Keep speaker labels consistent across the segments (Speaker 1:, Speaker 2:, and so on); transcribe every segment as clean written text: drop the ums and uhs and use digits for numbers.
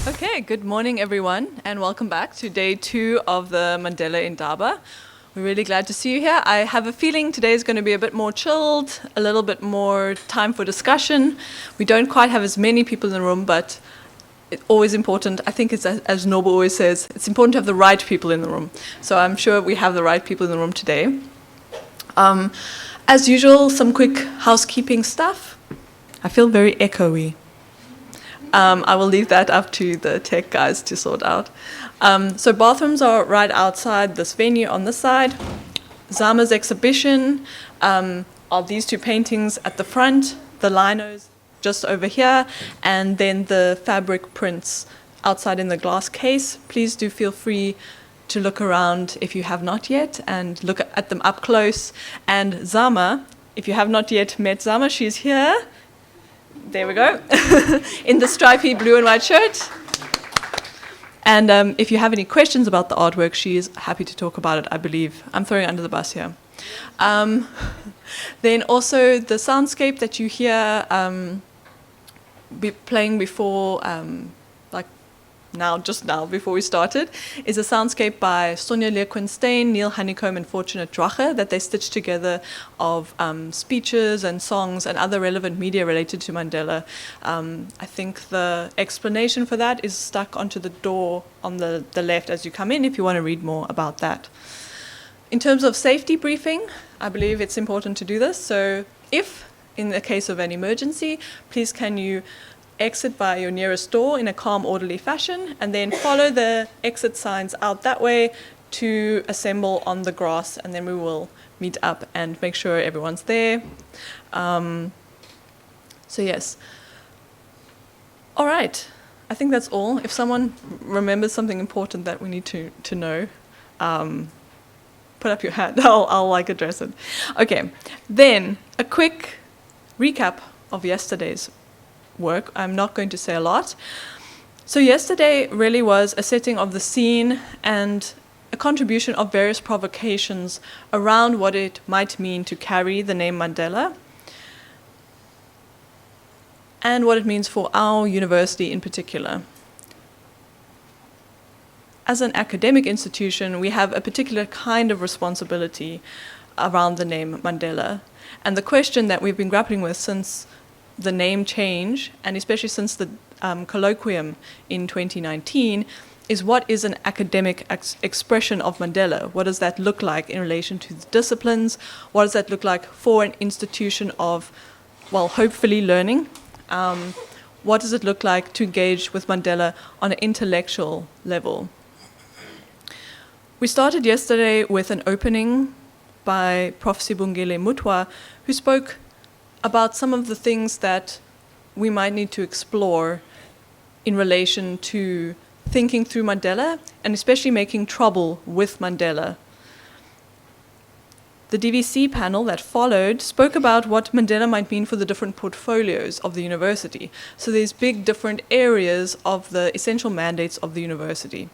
Speaker 1: Okay, good morning everyone and welcome back to day 2 of the Mandela Indaba. We're really glad to see you here. I have a feeling today is going to be a bit more chilled, a little bit more time for discussion. We don't quite have as many people in the room, but it's always important. I think it's as Noble always says, it's important to have the right people in the room. So I'm sure we have the right people in the room today. As usual, some quick housekeeping stuff. I feel very echoey. I will leave that up to the tech guys to sort out. So bathrooms are right outside this venue on this side. Zama's exhibition are these 2 paintings at the front, the linos just over here, and then the fabric prints outside in the glass case. Please do feel free to look around if you have not yet and look at them up close. And Zama, if you have not yet met Zama, she's here. There we go, in the stripy blue and white shirt. And if you have any questions about the artwork, she is happy to talk about it, I believe. I'm throwing under the bus here. Then also the soundscape that you hear playing before, just now, before we started, is a soundscape by Sonja Leeuwken-Steen, Neil Honeycomb, and Fortunate Drache that they stitched together of speeches and songs and other relevant media related to Mandela. I think the explanation for that is stuck onto the door on the left as you come in if you want to read more about that. In terms of safety briefing, I believe it's important to do this. So if, in the case of an emergency, please can you exit by your nearest door in a calm, orderly fashion, and then follow the exit signs out that way to assemble on the grass, and then we will meet up and make sure everyone's there. So yes. All right. I think that's all. If someone remembers something important that we need to know, put up your hand. I'll address it. Okay. Then a quick recap of yesterday's work. I'm not going to say a lot. So yesterday really was a setting of the scene and a contribution of various provocations around what it might mean to carry the name Mandela and what it means for our university in particular. As an academic institution, we have a particular kind of responsibility around the name Mandela. And the question that we've been grappling with since the name change, and especially since the colloquium in 2019, is what is an academic expression of Mandela? What does that look like in relation to the disciplines? What does that look like for an institution of, well, hopefully learning? What does it look like to engage with Mandela on an intellectual level? We started yesterday with an opening by Prof. Sibongile Mutwa, who spoke about some of the things that we might need to explore in relation to thinking through Mandela and especially making trouble with Mandela. The DVC panel that followed spoke about what Mandela might mean for the different portfolios of the university. So there's big different areas of the essential mandates of the university.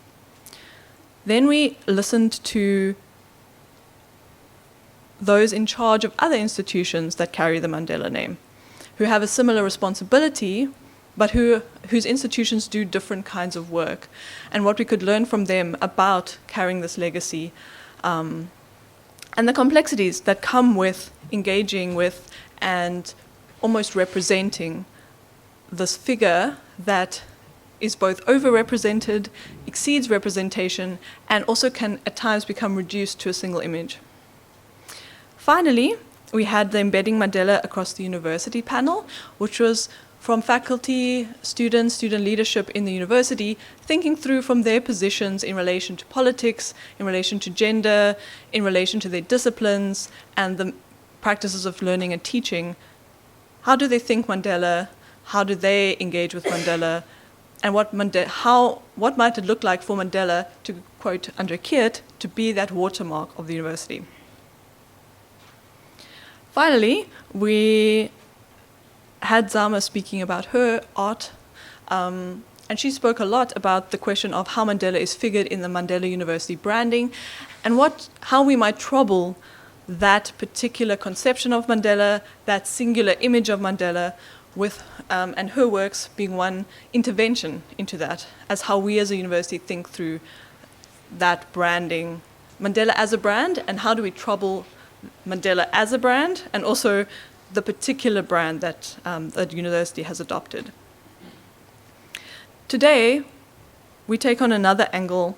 Speaker 1: Then we listened to those in charge of other institutions that carry the Mandela name, who have a similar responsibility, but whose institutions do different kinds of work, and what we could learn from them about carrying this legacy, and the complexities that come with engaging with and almost representing this figure that is both overrepresented, exceeds representation, and also can at times become reduced to a single image. Finally, we had the Embedding Mandela Across the University panel, which was from faculty, students, student leadership in the university, thinking through from their positions in relation to politics, in relation to gender, in relation to their disciplines, and the practices of learning and teaching. How do they think Mandela? How do they engage with Mandela? And what might it look like for Mandela, to quote Andre Keert, to be that watermark of the university? Finally, we had Zama speaking about her art, and she spoke a lot about the question of how Mandela is figured in the Mandela University branding, and how we might trouble that particular conception of Mandela, that singular image of Mandela, with and her works being one intervention into that, as how we as a university think through that branding, Mandela as a brand, and how do we trouble Mandela as a brand, and also the particular brand that the university has adopted. Today, we take on another angle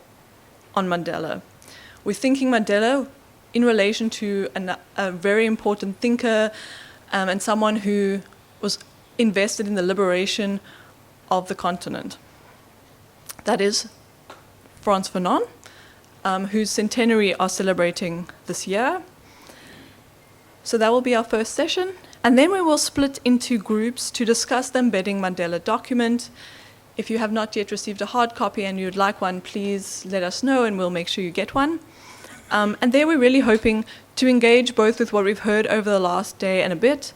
Speaker 1: on Mandela. We're thinking Mandela in relation to a very important thinker and someone who was invested in the liberation of the continent. That is Frantz Fanon, whose centenary are celebrating this year. So that will be our first session. And then we will split into groups to discuss the Embedding Mandela document. If you have not yet received a hard copy and you'd like one, please let us know and we'll make sure you get one. And there we're really hoping to engage both with what we've heard over the last day and a bit,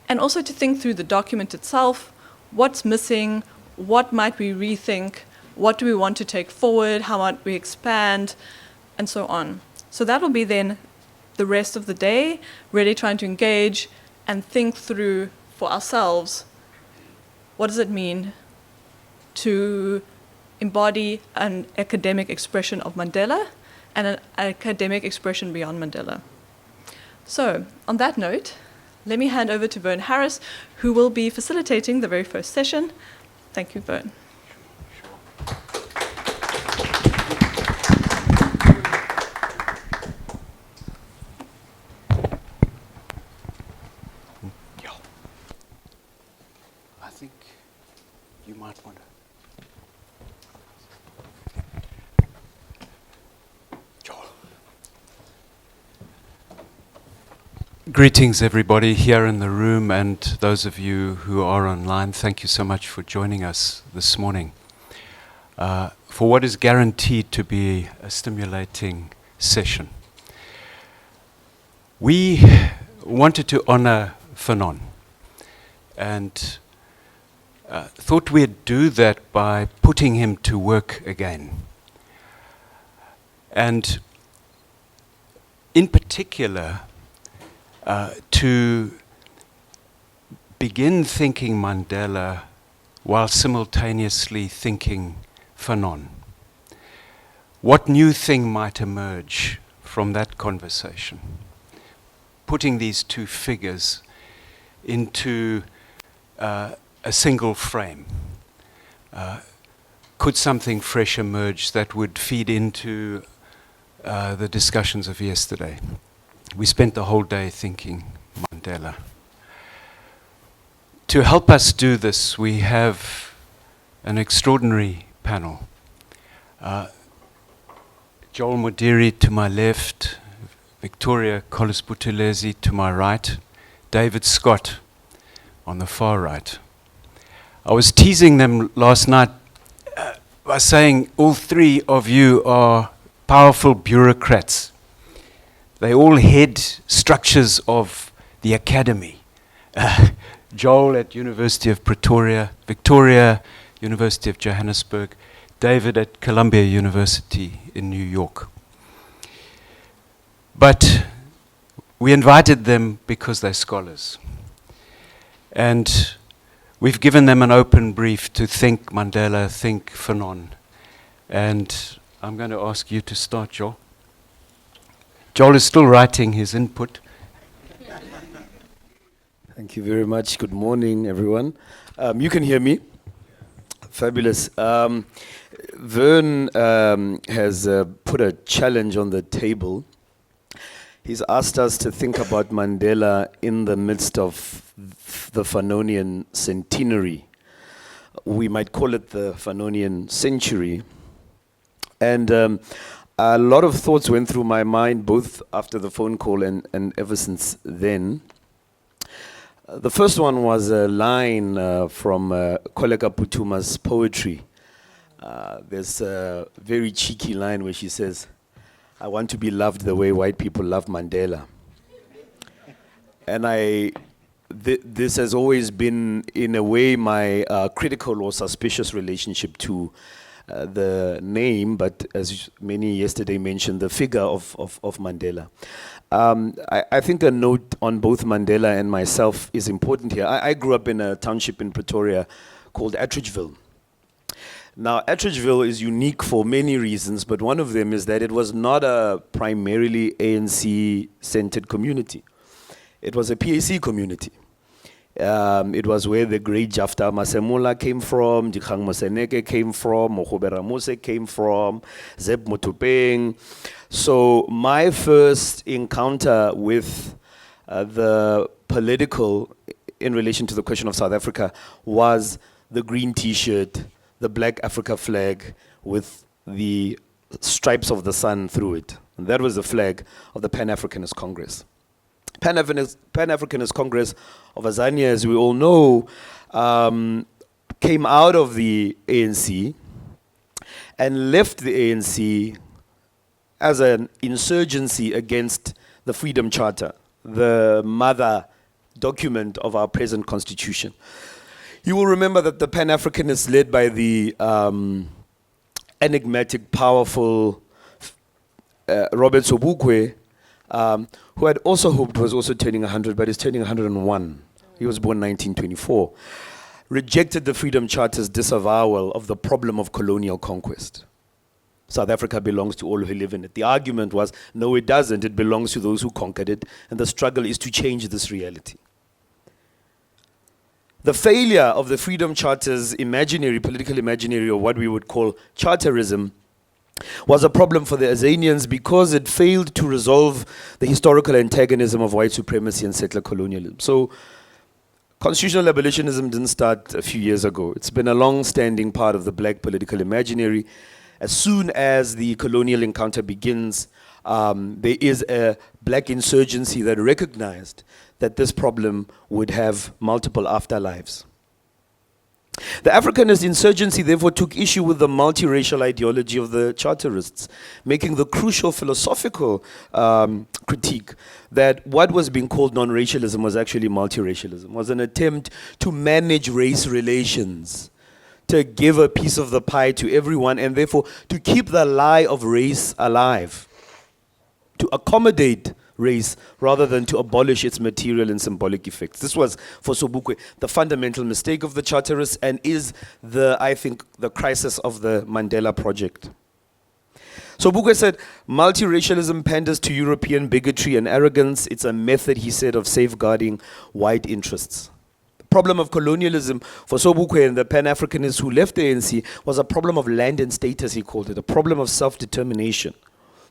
Speaker 1: and also to think through the document itself, what's missing, what might we rethink, what do we want to take forward, how might we expand, and so on. So that will be then the rest of the day, really trying to engage and think through for ourselves, what does it mean to embody an academic expression of Mandela and an academic expression beyond Mandela. So, on that note, let me hand over to Vern Harris, who will be facilitating the very first session. Thank you, Vern.
Speaker 2: I think you might want to. Greetings, everybody here in the room and those of you who are online. Thank you so much for joining us this morning for what is guaranteed to be a stimulating session. We wanted to honor Fanon and thought we'd do that by putting him to work again. And in particular, to begin thinking Mandela while simultaneously thinking Fanon. What new thing might emerge from that conversation? Putting these two figures into a single frame. Could something fresh emerge that would feed into the discussions of yesterday? We spent the whole day thinking Mandela. To help us do this, we have an extraordinary panel. Joel Modiri to my left, Victoria Collis-Buthelezi to my right, David Scott on the far right. I was teasing them last night by saying all three of you are powerful bureaucrats. They all head structures of the academy. Joel at University of Pretoria, Victoria, University of Johannesburg, David at Columbia University in New York. But we invited them because they're scholars. And we've given them an open brief to think Mandela, think Fanon. And I'm going to ask you to start, Joel. Joel is still writing his input.
Speaker 3: Thank you very much. Good morning, everyone. You can hear me? Fabulous. Vern has put a challenge on the table. He's asked us to think about Mandela in the midst of the Fanonian centenary. We might call it the Fanonian century. And a lot of thoughts went through my mind, both after the phone call and ever since then. The first one was a line from Koleka Putuma's poetry. There's a very cheeky line where she says, "I want to be loved the way white people love Mandela." And this has always been, in a way, my critical or suspicious relationship to the name, but as many yesterday mentioned, the figure of Mandela. I think a note on both Mandela and myself is important here. I grew up in a township in Pretoria called Attridgeville. Now, Attridgeville is unique for many reasons, but one of them is that it was not a primarily ANC-centered community. It was a PAC community. It was where the great Jafta Masemola came from, Dikgang Moseneke came from, Mogobe Ramose came from, Zeb Motopeng. So my first encounter with the political in relation to the question of South Africa was the green T-shirt, the black Africa flag with the stripes of the sun through it. And that was the flag of the Pan-Africanist Congress. Pan-Africanist Congress of Azania, as we all know, came out of the ANC and left the ANC as an insurgency against the Freedom Charter, the mother document of our present constitution. You will remember that the Pan-Africanists, led by the enigmatic, powerful Robert Sobukwe, who had also hoped was also turning 100, but is turning 101. He was born 1924. Rejected the Freedom Charter's disavowal of the problem of colonial conquest. South Africa belongs to all who live in it. The argument was, no, it doesn't. It belongs to those who conquered it, and the struggle is to change this reality. The failure of the Freedom Charter's imaginary, political imaginary, or what we would call charterism, was a problem for the Azanians because it failed to resolve the historical antagonism of white supremacy and settler colonialism. So constitutional abolitionism didn't start a few years ago. It's been a long-standing part of the black political imaginary. As soon as the colonial encounter begins, there is a black insurgency that recognized that this problem would have multiple afterlives. The Africanist insurgency therefore took issue with the multiracial ideology of the Charterists, making the crucial philosophical critique that what was being called non-racialism was actually multiracialism, was an attempt to manage race relations, to give a piece of the pie to everyone, and therefore to keep the lie of race alive, to accommodate race rather than to abolish its material and symbolic effects. This was, for Sobukwe, the fundamental mistake of the Charterists and is, I think, the crisis of the Mandela Project. Sobukwe said, multiracialism panders to European bigotry and arrogance. It's a method, he said, of safeguarding white interests. The problem of colonialism for Sobukwe and the Pan-Africanists who left the ANC was a problem of land and status, he called it, a problem of self-determination.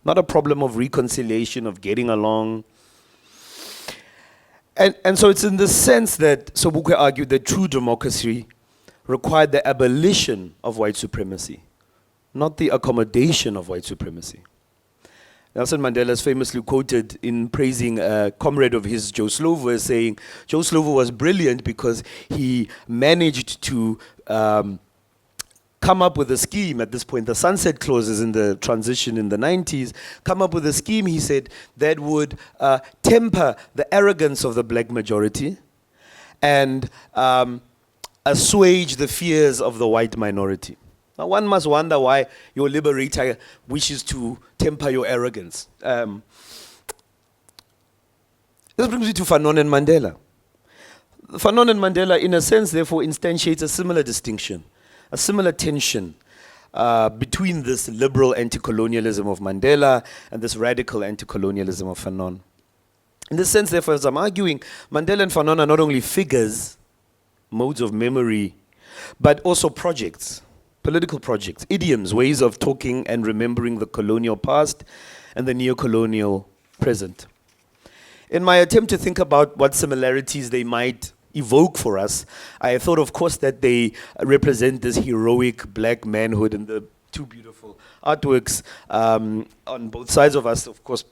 Speaker 3: Not a problem of reconciliation, of getting along. And so it's in this sense that Sobukwe argued that true democracy required the abolition of white supremacy, not the accommodation of white supremacy. Nelson Mandela is famously quoted in praising a comrade of his, Joe Slovo, as saying, Joe Slovo was brilliant because he managed to come up with a scheme at this point, the sunset clauses in the transition in the 90s, come up with a scheme, he said, that would temper the arrogance of the black majority and assuage the fears of the white minority. Now one must wonder why your liberator wishes to temper your arrogance. This brings me to Fanon and Mandela. Fanon and Mandela, in a sense, therefore, instantiates a similar distinction, a similar tension between this liberal anti-colonialism of Mandela and this radical anti-colonialism of Fanon. In this sense, therefore, as I'm arguing, Mandela and Fanon are not only figures, modes of memory, but also projects, political projects, idioms, ways of talking and remembering the colonial past and the neo-colonial present. In my attempt to think about what similarities they might evoke for us, I thought, of course, that they represent this heroic black manhood, and the two beautiful artworks on both sides of us, of course,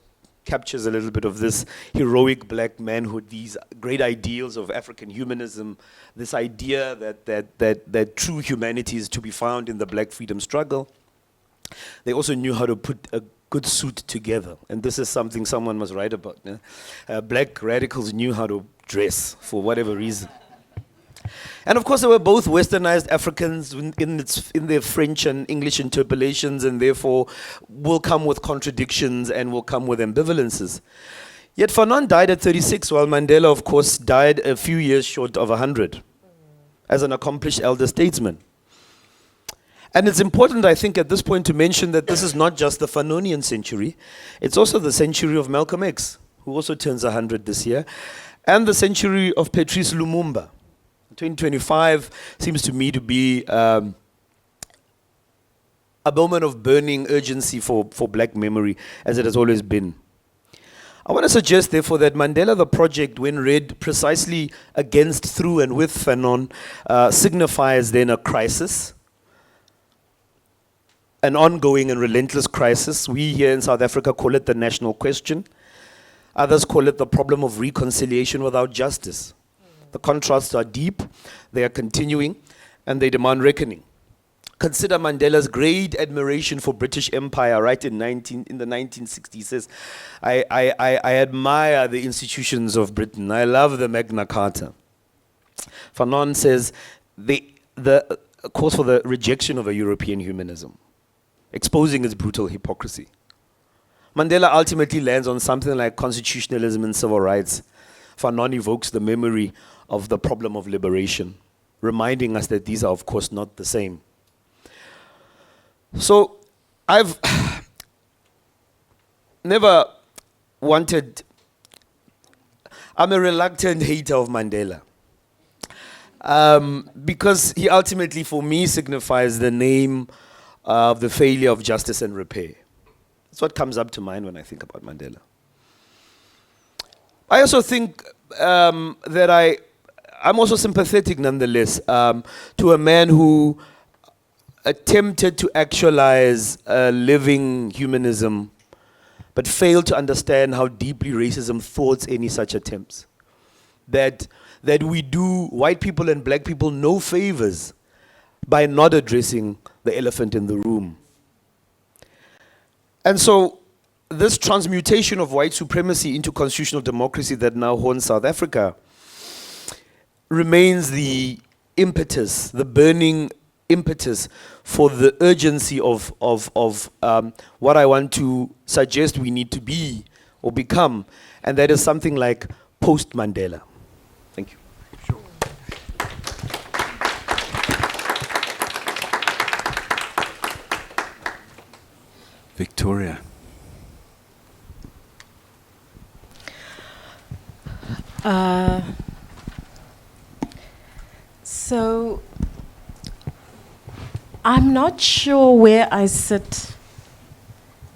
Speaker 3: captures a little bit of this heroic black manhood, these great ideals of African humanism, this idea that true humanity is to be found in the black freedom struggle. They also knew how to put a good suit together, and this is something someone must write about. Black radicals knew how to dress for whatever reason. And of course, they were both westernized Africans in their French and English interpolations, and therefore will come with contradictions and will come with ambivalences. Yet Fanon died at 36, while Mandela, of course, died a few years short of 100 as an accomplished elder statesman. And it's important, I think, at this point to mention that this is not just the Fanonian century, it's also the century of Malcolm X, who also turns 100 this year, and the century of Patrice Lumumba. 2025 seems to me to be a moment of burning urgency for black memory, as it has always been. I want to suggest, therefore, that Mandela the Project, when read precisely against, through, and with Fanon, signifies then a crisis, an ongoing and relentless crisis. We here in South Africa call it the national question. Others call it the problem of reconciliation without justice. The contrasts are deep, they are continuing, and they demand reckoning. Consider Mandela's great admiration for British Empire right in the 1960s. He says, I admire the institutions of Britain. I love the Magna Carta. Fanon says, the calls for the rejection of a European humanism, exposing its brutal hypocrisy. Mandela ultimately lands on something like constitutionalism and civil rights. Fanon evokes the memory of the problem of liberation, reminding us that these are, of course, not the same. So I've never wanted, I'm a reluctant hater of Mandela, because he ultimately, for me, signifies the name of the failure of justice and repair. That's what comes up to mind when I think about Mandela. I also think that I'm also sympathetic, nonetheless, to a man who attempted to actualize living humanism, but failed to understand how deeply racism thwarts any such attempts. That we do white people and black people no favors by not addressing the elephant in the room. And so this transmutation of white supremacy into constitutional democracy that now haunts South Africa remains the impetus, the burning impetus for the urgency of what I want to suggest we need to be or become, and that is something like post-Mandela. Thank you.
Speaker 2: Sure. Victoria.
Speaker 4: So I'm not sure where I sit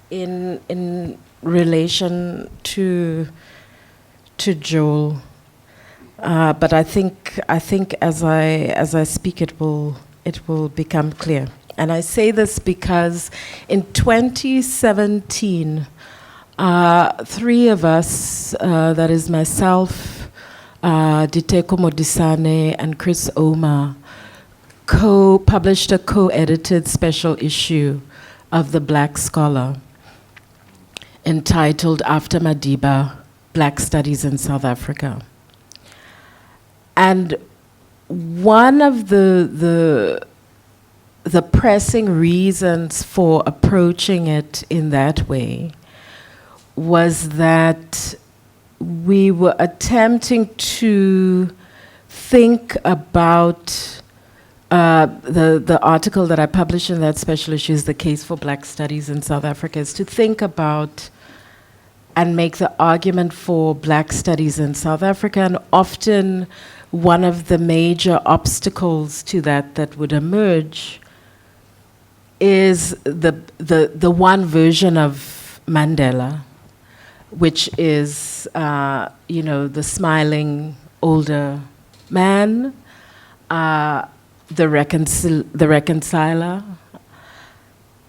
Speaker 4: in relation to Joel, but I think as I speak, it will become clear. And I say this because in 2017, three of us, that is myself, Diteko Modisane, and Chris Oma, published a co-edited special issue of The Black Scholar entitled After Madiba, Black Studies in South Africa. And one of the pressing reasons for approaching it in that way was that we were attempting to think about the article that I published in that special issue is The Case for Black Studies in South Africa, is to think about and make the argument for Black studies in South Africa. And often one of the major obstacles to that would emerge is the one version of Mandela, which is the smiling older man, the reconciler.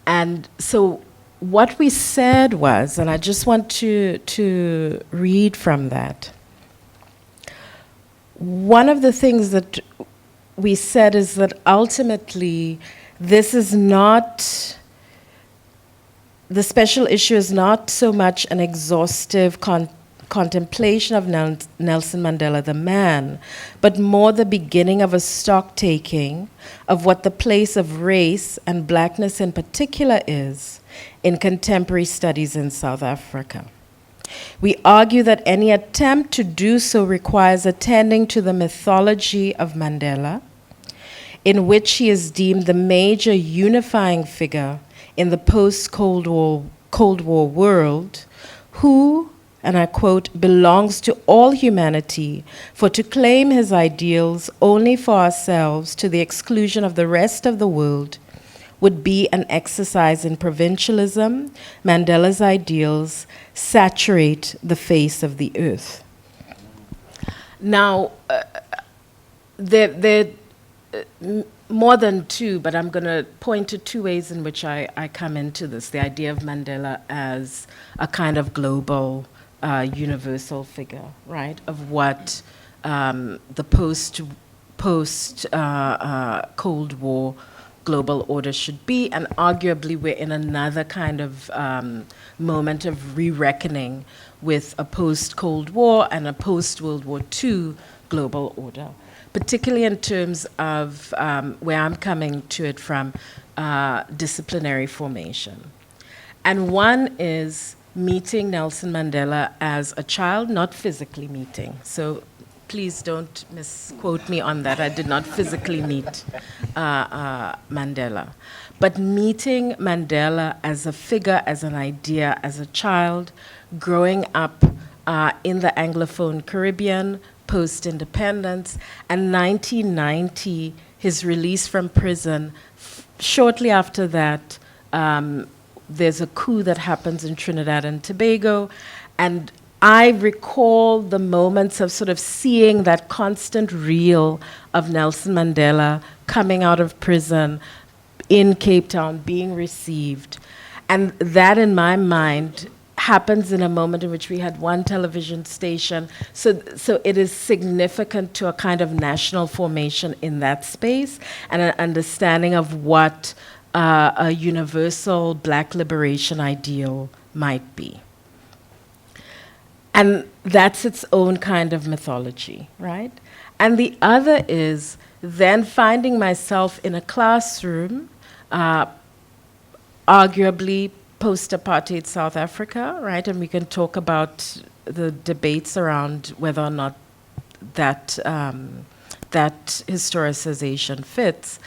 Speaker 4: And so what we said was, and I just want to read from that, one of the things that we said is that ultimately this is not, the special issue is not so much an exhaustive contemplation of Nelson Mandela the man, but more the beginning of a stock-taking of what the place of race and blackness in particular is in contemporary studies in South Africa. We argue that any attempt to do so requires attending to the mythology of Mandela, in which he is deemed the major unifying figure in the post-Cold War world, who, and I quote, belongs to all humanity, for to claim his ideals only for ourselves to the exclusion of the rest of the world would be an exercise in provincialism. Mandela's ideals saturate the face of the earth. Now, there more than two, but I'm going to point to two ways in which I come into this. The idea of Mandela as a kind of global, universal figure, right, of what the post-Cold War global order should be, and arguably we're in another kind of moment of re-reckoning with a post-Cold War and a post-World War II global order, particularly in terms of where I'm coming to it from, disciplinary formation. And one is meeting Nelson Mandela as a child, not physically meeting. So please don't misquote me on that. I did not physically meet Mandela. But meeting Mandela as a figure, as an idea, as a child, growing up in the Anglophone Caribbean, post-independence, and 1990, his release from prison. Shortly after that, there's a coup that happens in Trinidad and Tobago, and I recall the moments of sort of seeing that constant reel of Nelson Mandela coming out of prison in Cape Town, being received. And that, in my mind, happens in a moment in which we had one television station. So it is significant to a kind of national formation in that space and an understanding of what a universal black liberation ideal might be. And that's its own kind of mythology, right? And the other is then finding myself in a classroom, arguably post-apartheid South Africa, right? And we can talk about the debates around whether or not that, that historicization fits.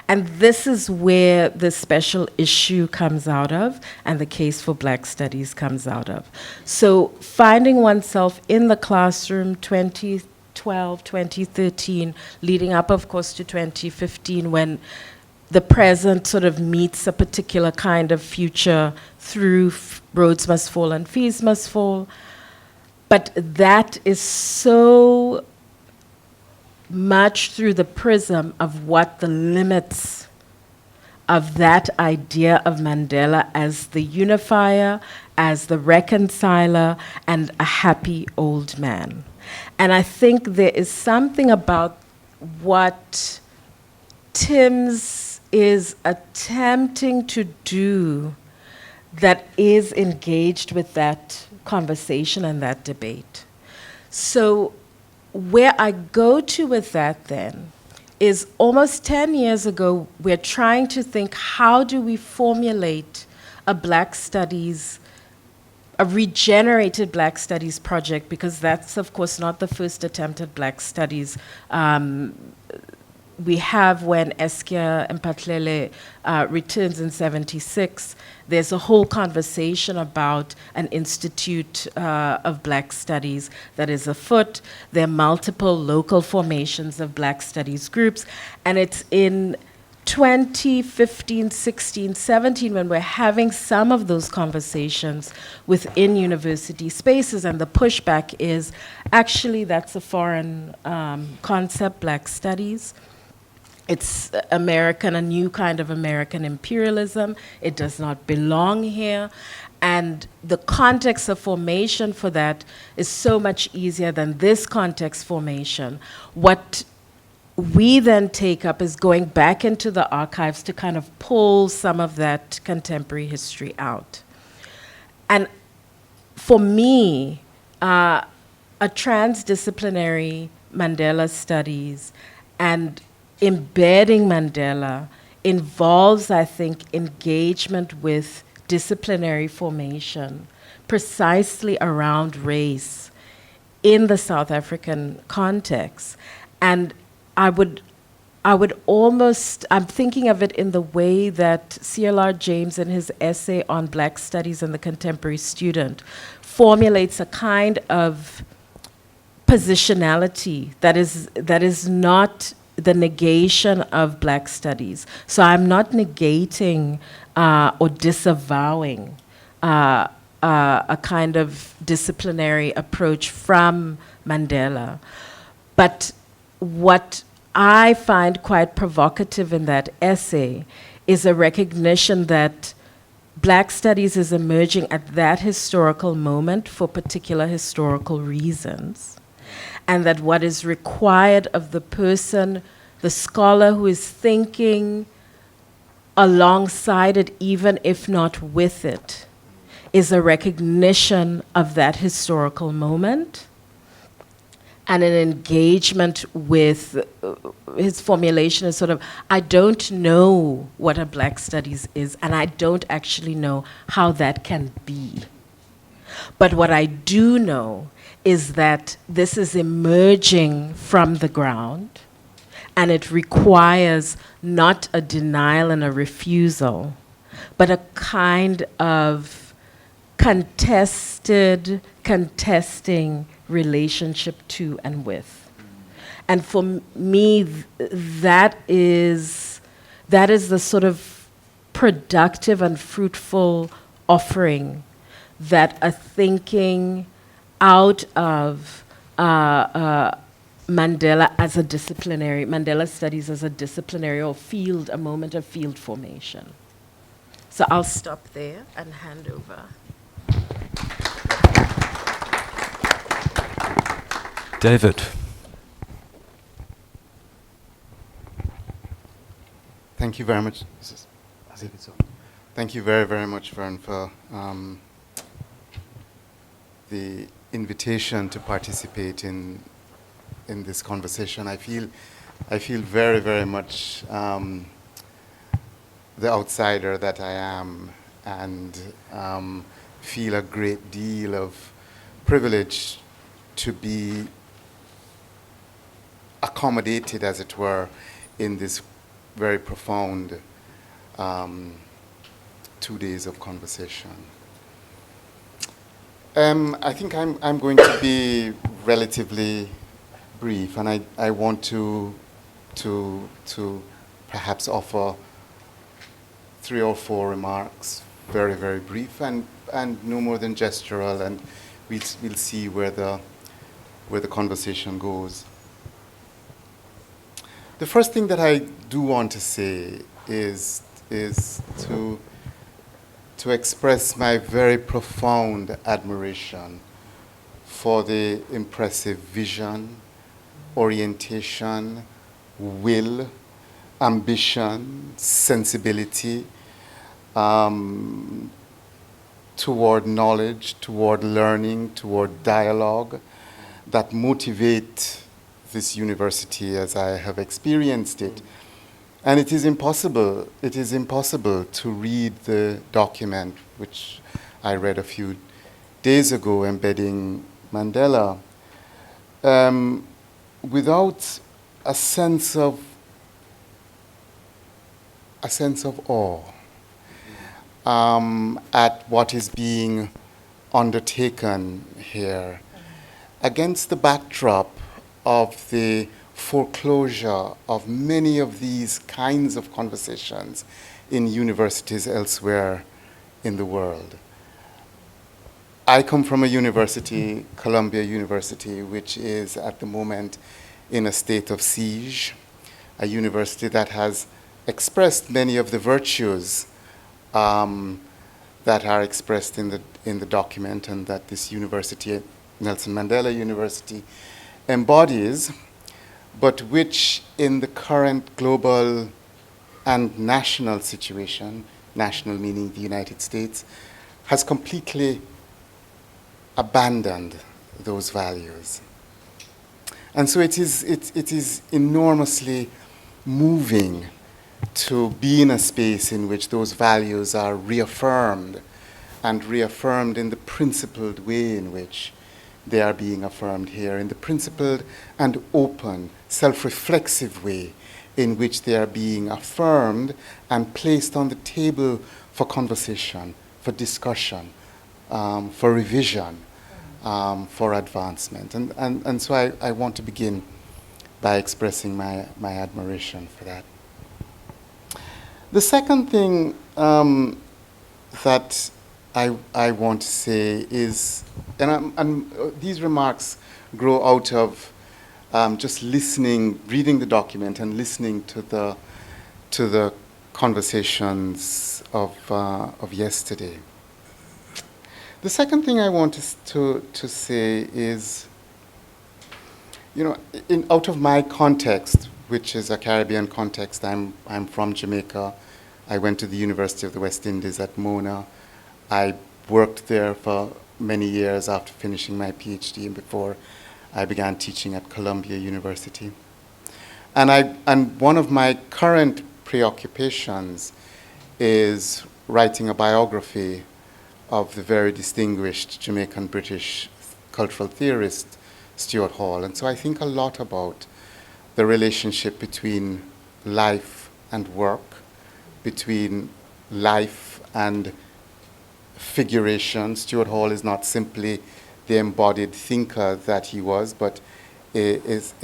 Speaker 4: And this is where the special issue comes out of and the case for Black Studies comes out of. So finding oneself in the classroom 2012, 2013, leading up, of course, to 2015, when the present sort of meets a particular kind of future through Roads Must Fall and Fees Must Fall. But that is so much through the prism of what the limits of that idea of Mandela as the unifier, as the reconciler, and a happy old man. And I think there is something about what Tim's is attempting to do that is engaged with that conversation and that debate. So where I go to with that then is almost 10 years ago, we're trying to think, how do we formulate a Black Studies, a regenerated Black Studies project, because that's, of course, not the first attempt at Black Studies. We have, when Eskia Mpatlele returns in '76, there's a whole conversation about an institute of Black Studies that is afoot. There are multiple local formations of Black Studies groups, and it's in 2015, 16, 17 when we're having some of those conversations within university spaces, and the pushback is, actually, that's a foreign concept, Black Studies. It's American, a new kind of American imperialism. It does not belong here. And the context of formation for that is so much easier than this context formation. What we then take up is going back into the archives to kind of pull some of that contemporary history out. And for me, a transdisciplinary Mandela studies and embedding Mandela involves, I think, engagement with disciplinary formation precisely around race in the South African context. And I'm thinking of it in the way that CLR James, in his essay on Black Studies and the Contemporary Student, formulates a kind of positionality that is not the negation of Black studies. So I'm not negating or disavowing a kind of disciplinary approach from Mandela. But what I find quite provocative in that essay is a recognition that Black studies is emerging at that historical moment for particular historical reasons, and that what is required of the person, the scholar who is thinking alongside it, even if not with it, is a recognition of that historical moment and an engagement with his formulation is sort of, I don't know what a Black studies is, and I don't actually know how that can be. But what I do know is that this is emerging from the ground, and it requires not a denial and a refusal, but a kind of contesting relationship to and with. And for me, that is the sort of productive and fruitful offering that a thinking out of Mandela as a disciplinary, Mandela studies as a disciplinary or field, a moment of field formation. So I'll stop there and hand over.
Speaker 2: David.
Speaker 5: Thank you very much. Thank you very, very much, Vern, for the invitation to participate in this conversation. I feel very, very much the outsider that I am, and feel a great deal of privilege to be accommodated, as it were, in this very profound 2 days of conversation. I think I'm going to be relatively brief, and I want to perhaps offer 3 or 4 remarks, very, very brief, and no more than gestural, and we'll see where the conversation goes. The first thing that I do want to say is to express my very profound admiration for the impressive vision, orientation, will, ambition, sensibility toward knowledge, toward learning, toward dialogue that motivate this university as I have experienced it. And it is impossible to read the document which I read a few days ago embedding Mandela without a sense of awe at what is being undertaken here against the backdrop of the foreclosure of many of these kinds of conversations in universities elsewhere in the world. I come from a university, Columbia University, which is at the moment in a state of siege, a university that has expressed many of the virtues that are expressed in the document, and that this university, Nelson Mandela University, embodies, but which in the current global and national situation, national meaning the United States, has completely abandoned those values. And so it is enormously moving to be in a space in which those values are reaffirmed, and reaffirmed in the principled way in which they are being affirmed here, in the principled and open, self-reflexive way in which they are being affirmed and placed on the table for conversation, for discussion, for revision, for advancement. And so I want to begin by expressing my admiration for that. The second thing that I want to say is, and these remarks grow out of just listening, reading the document and listening to the conversations of yesterday. The second thing I want to say is, out of my context, which is a Caribbean context, I'm from Jamaica. I went to the University of the West Indies at Mona. I worked there for many years after finishing my PhD and before I began teaching at Columbia University. And one of my current preoccupations is writing a biography of the very distinguished Jamaican British cultural theorist Stuart Hall. And so I think a lot about the relationship between life and work, between life and figuration. Stuart Hall is not simply the embodied thinker that he was, but is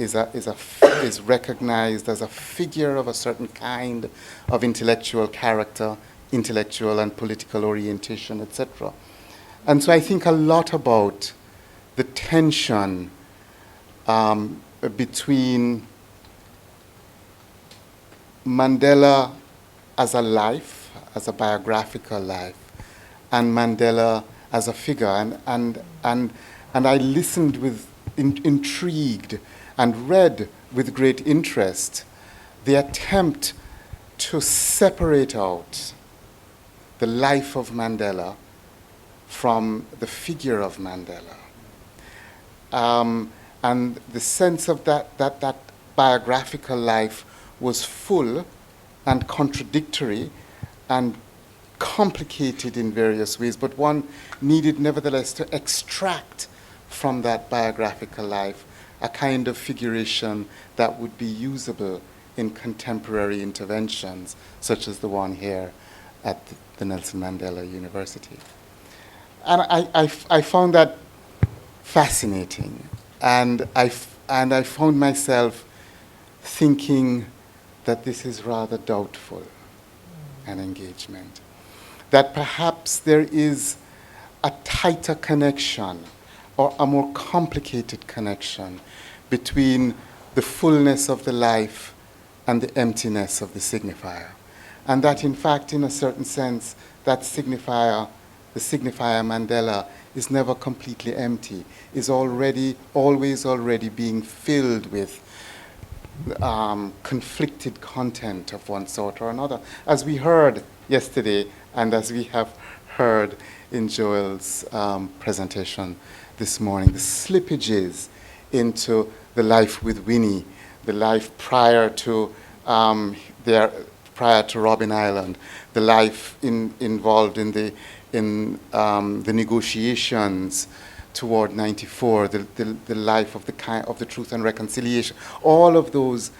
Speaker 5: recognized as a figure of a certain kind of intellectual character, intellectual and political orientation, etc. And so I think a lot about the tension between Mandela as a life, as a biographical life, and Mandela as a figure. And I listened with intrigued and read with great interest the attempt to separate out the life of Mandela from the figure of Mandela. And the sense of that biographical life was full and contradictory and complicated in various ways, but one needed nevertheless to extract from that biographical life a kind of figuration that would be usable in contemporary interventions, such as the one here at the Nelson Mandela University. And I found that fascinating, and I found myself thinking that this is rather doubtful an engagement, that perhaps there is a tighter connection or a more complicated connection between the fullness of the life and the emptiness of the signifier. And that in fact, in a certain sense, that signifier, the signifier Mandela, is never completely empty, is always already being filled with conflicted content of one sort or another, as we heard yesterday and as we have heard in Joel's presentation this morning. The slippages into the life with Winnie, the life prior to Robben Island, the life involved in the negotiations toward 94, the life of the Truth and Reconciliation, all of those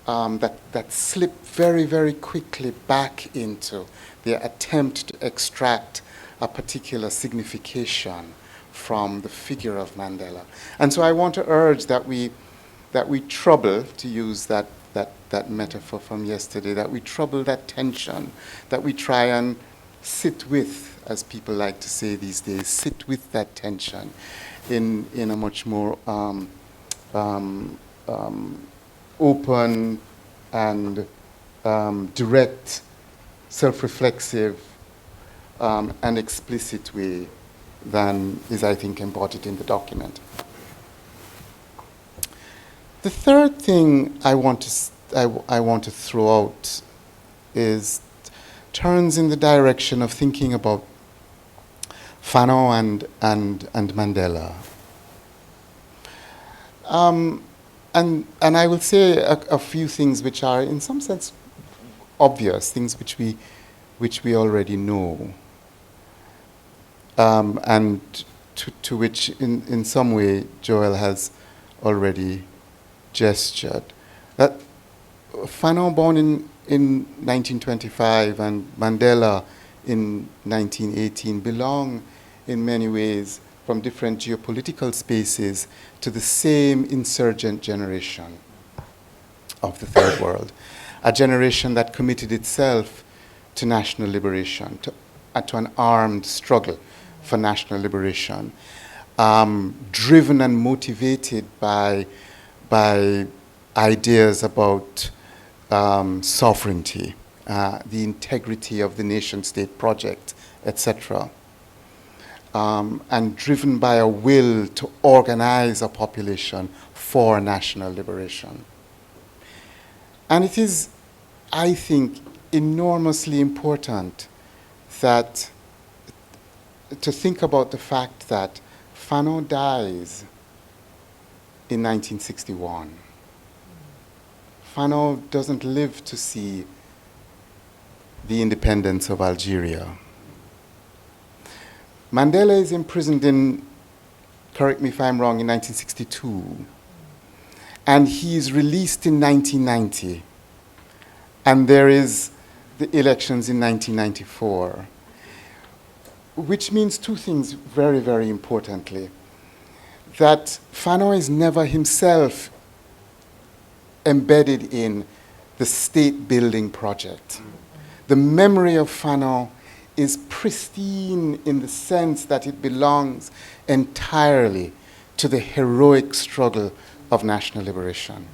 Speaker 5: that slip very, very quickly back into the attempt to extract a particular signification from the figure of Mandela. And so I want to urge that we trouble, to use that metaphor from yesterday, that we trouble that tension, that we try and sit with, as people like to say these days, sit with that tension in a much more open and direct, self-reflexive and explicit way than is, I think, embodied in the document. The third thing I want to throw out turns in the direction of thinking about Fanon and Mandela. And I will say a few things which are, in some sense, obvious, things which we already know, and to which, in some way, Joel has already gestured. That Fanon, born in 1925, and Mandela in 1918, belong in many ways, from different geopolitical spaces, to the same insurgent generation of the Third World, a generation that committed itself to national liberation, to an armed struggle for national liberation, driven and motivated by ideas about sovereignty, the integrity of the nation-state project, etc., and driven by a will to organize a population for national liberation. And it is, I think, enormously important that to think about the fact that Fanon dies in 1961. Fanon doesn't live to see the independence of Algeria. Mandela is imprisoned in, correct me if I'm wrong, in 1962. And he is released in 1990. And there is the elections in 1994. Which means two things very, very importantly. That Fanon is never himself embedded in the state-building project. The memory of Fanon is pristine in the sense that it belongs entirely to the heroic struggle of national liberation.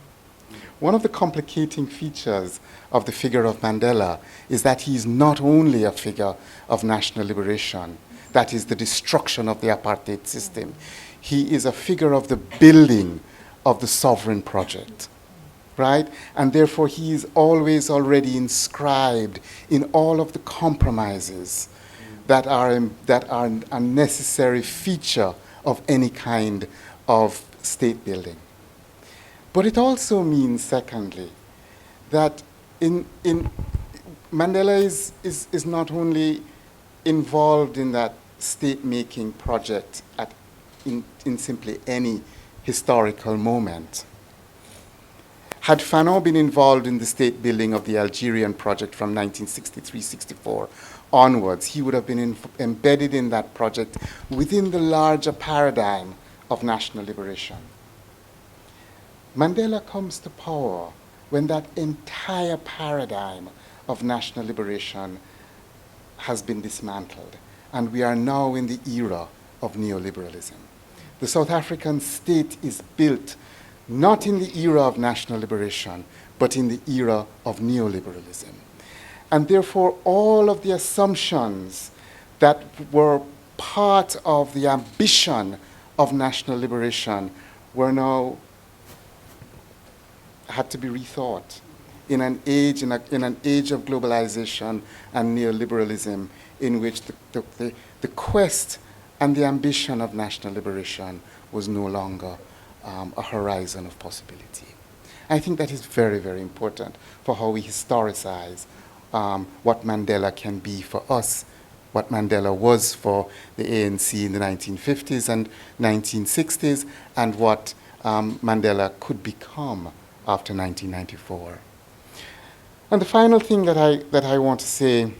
Speaker 5: One of the complicating features of the figure of Mandela is that he is not only a figure of national liberation, that is the destruction of the apartheid system. He is a figure of the building of the sovereign project, right? And therefore he is always already inscribed in all of the compromises that are a necessary feature of any kind of state building. But it also means, secondly, that Mandela is not only involved in that state-making project in simply any historical moment. Had Fanon been involved in the state building of the Algerian project from 1963-64 onwards, he would have been embedded in that project within the larger paradigm of national liberation. Mandela comes to power when that entire paradigm of national liberation has been dismantled, and we are now in the era of neoliberalism. The South African state is built not in the era of national liberation, but in the era of neoliberalism. And therefore, all of the assumptions that were part of the ambition of national liberation were now had to be rethought in an age of globalization and neoliberalism, in which the quest and the ambition of national liberation was no longer a horizon of possibility. I think that is very, very important for how we historicize what Mandela can be for us, what Mandela was for the ANC in the 1950s and 1960s, and what Mandela could become after 1994. And the final thing that I want to say,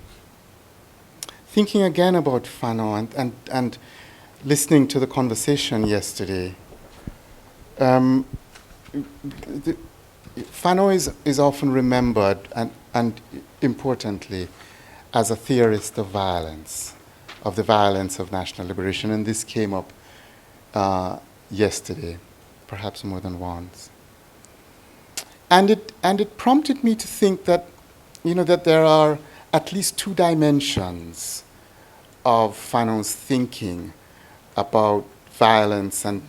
Speaker 5: thinking again about Fanon and listening to the conversation yesterday, Fanon is often remembered and importantly as a theorist of violence, of the violence of national liberation, and this came up yesterday, perhaps more than once. And it prompted me to think that, that there are at least two dimensions of Fanon's thinking about violence and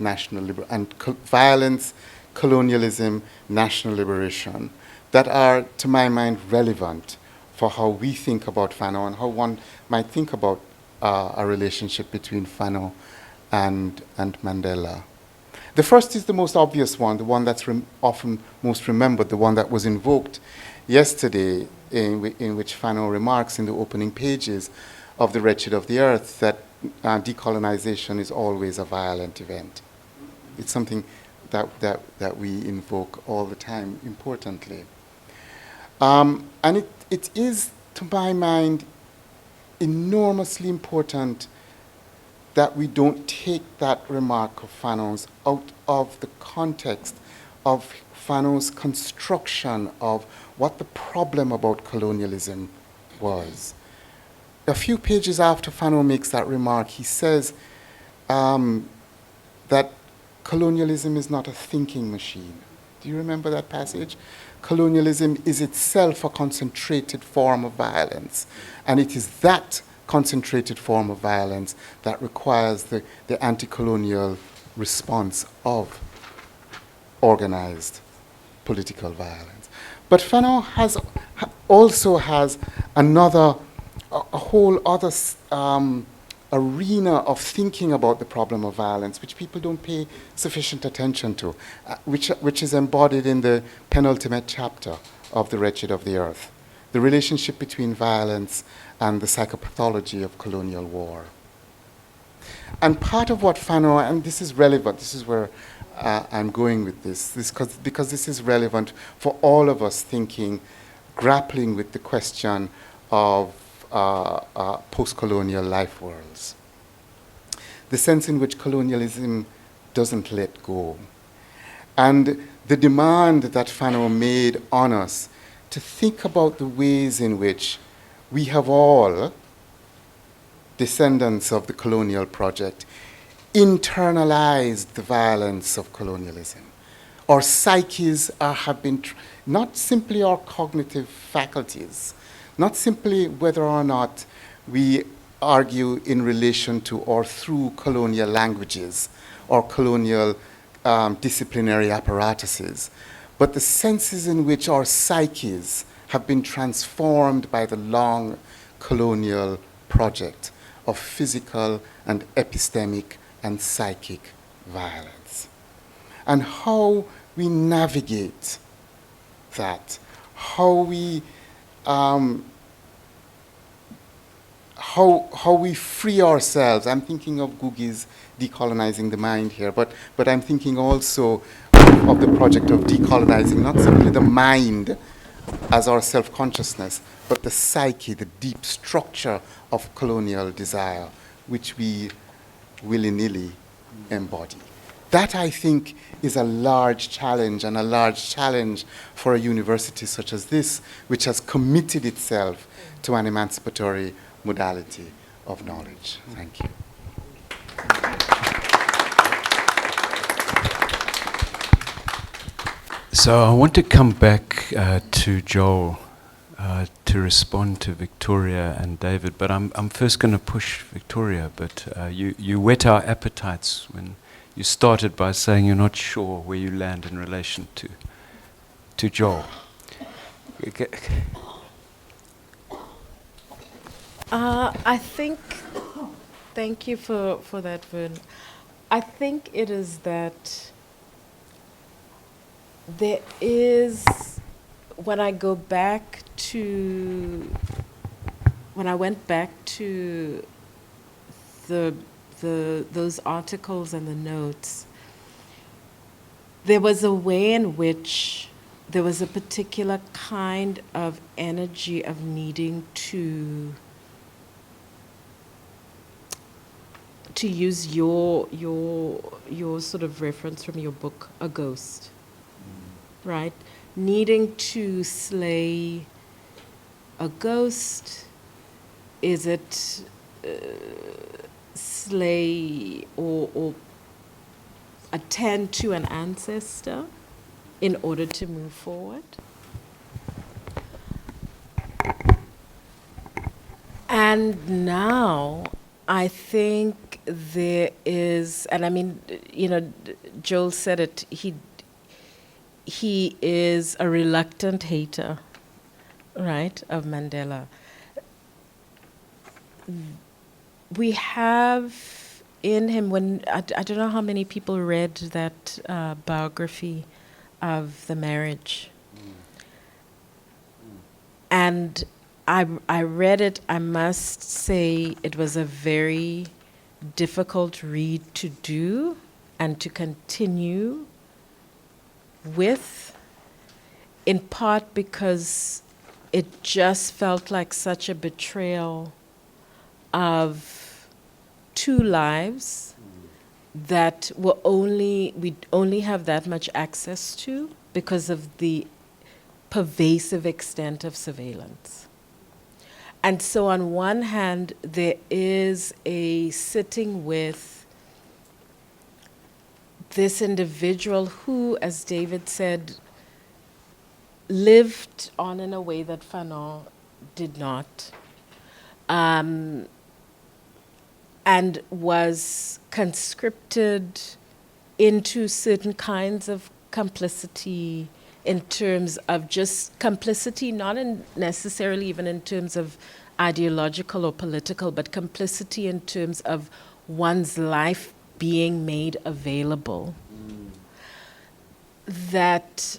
Speaker 5: violence, colonialism, national liberation, that are, to my mind, relevant for how we think about Fanon and how one might think about a relationship between Fanon and Mandela. The first is the most obvious one, the one that's often most remembered, the one that was invoked yesterday, in which Fanon remarks in the opening pages of The Wretched of the Earth that decolonization is always a violent event. It's something that we invoke all the time, importantly. And it is, to my mind, enormously important that we don't take that remark of Fanon's out of the context of Fanon's construction of what the problem about colonialism was. A few pages after Fanon makes that remark, he says that colonialism is not a thinking machine. Do you remember that passage? Colonialism is itself a concentrated form of violence, and it is that concentrated form of violence that requires the anti-colonial response of organized political violence. But Fanon also has a whole other arena of thinking about the problem of violence, which people don't pay sufficient attention to, which is embodied in the penultimate chapter of The Wretched of the Earth, the relationship between violence and the psychopathology of colonial war. And part of what Fanon, and this is relevant, this is where I'm going with this because this is relevant for all of us thinking, grappling with the question of post-colonial life worlds. The sense in which colonialism doesn't let go. And the demand that Fanon made on us to think about the ways in which we have all, descendants of the colonial project, internalized the violence of colonialism. Our psyches have been, not simply our cognitive faculties, not simply whether or not we argue in relation to or through colonial languages or colonial disciplinary apparatuses, but the senses in which our psyches have been transformed by the long colonial project of physical and epistemic and psychic violence. And how we navigate that, how we free ourselves. I'm thinking of Gugi's Decolonizing the Mind here, but I'm thinking also of the project of decolonizing not simply the mind as our self-consciousness, but the psyche, the deep structure of colonial desire, which we willy-nilly embody. That, I think, is a large challenge, and a large challenge for a university such as this, which has committed itself to an emancipatory modality of knowledge. Thank you.
Speaker 2: So I want to come back to Joel to respond to Victoria and David, but I'm first going to push Victoria. But you whet our appetites when you started by saying you're not sure where you land in relation to Joel.
Speaker 4: I think, thank you for that, Vern. I think it is that there is, when I went back to those articles and the notes, there was a way in which there was a particular kind of energy of needing to use your sort of reference from your book, A Ghost, right? Needing to slay a ghost. Is it slay or attend to an ancestor in order to move forward? And now I think there is, and I mean, Joel said it, he is a reluctant hater, right, of Mandela. We have in him when I don't know how many people read that biography of the marriage. And I read it. I must say it was a very difficult read to do and to continue with, in part because it just felt like such a betrayal of two lives that we'd only have that much access to because of the pervasive extent of surveillance. And so on one hand, there is a sitting with this individual who, as David said, lived on in a way that Fanon did not, and was conscripted into certain kinds of complicity in terms of just complicity, not necessarily even in terms of ideological or political, but complicity in terms of one's life being made available. That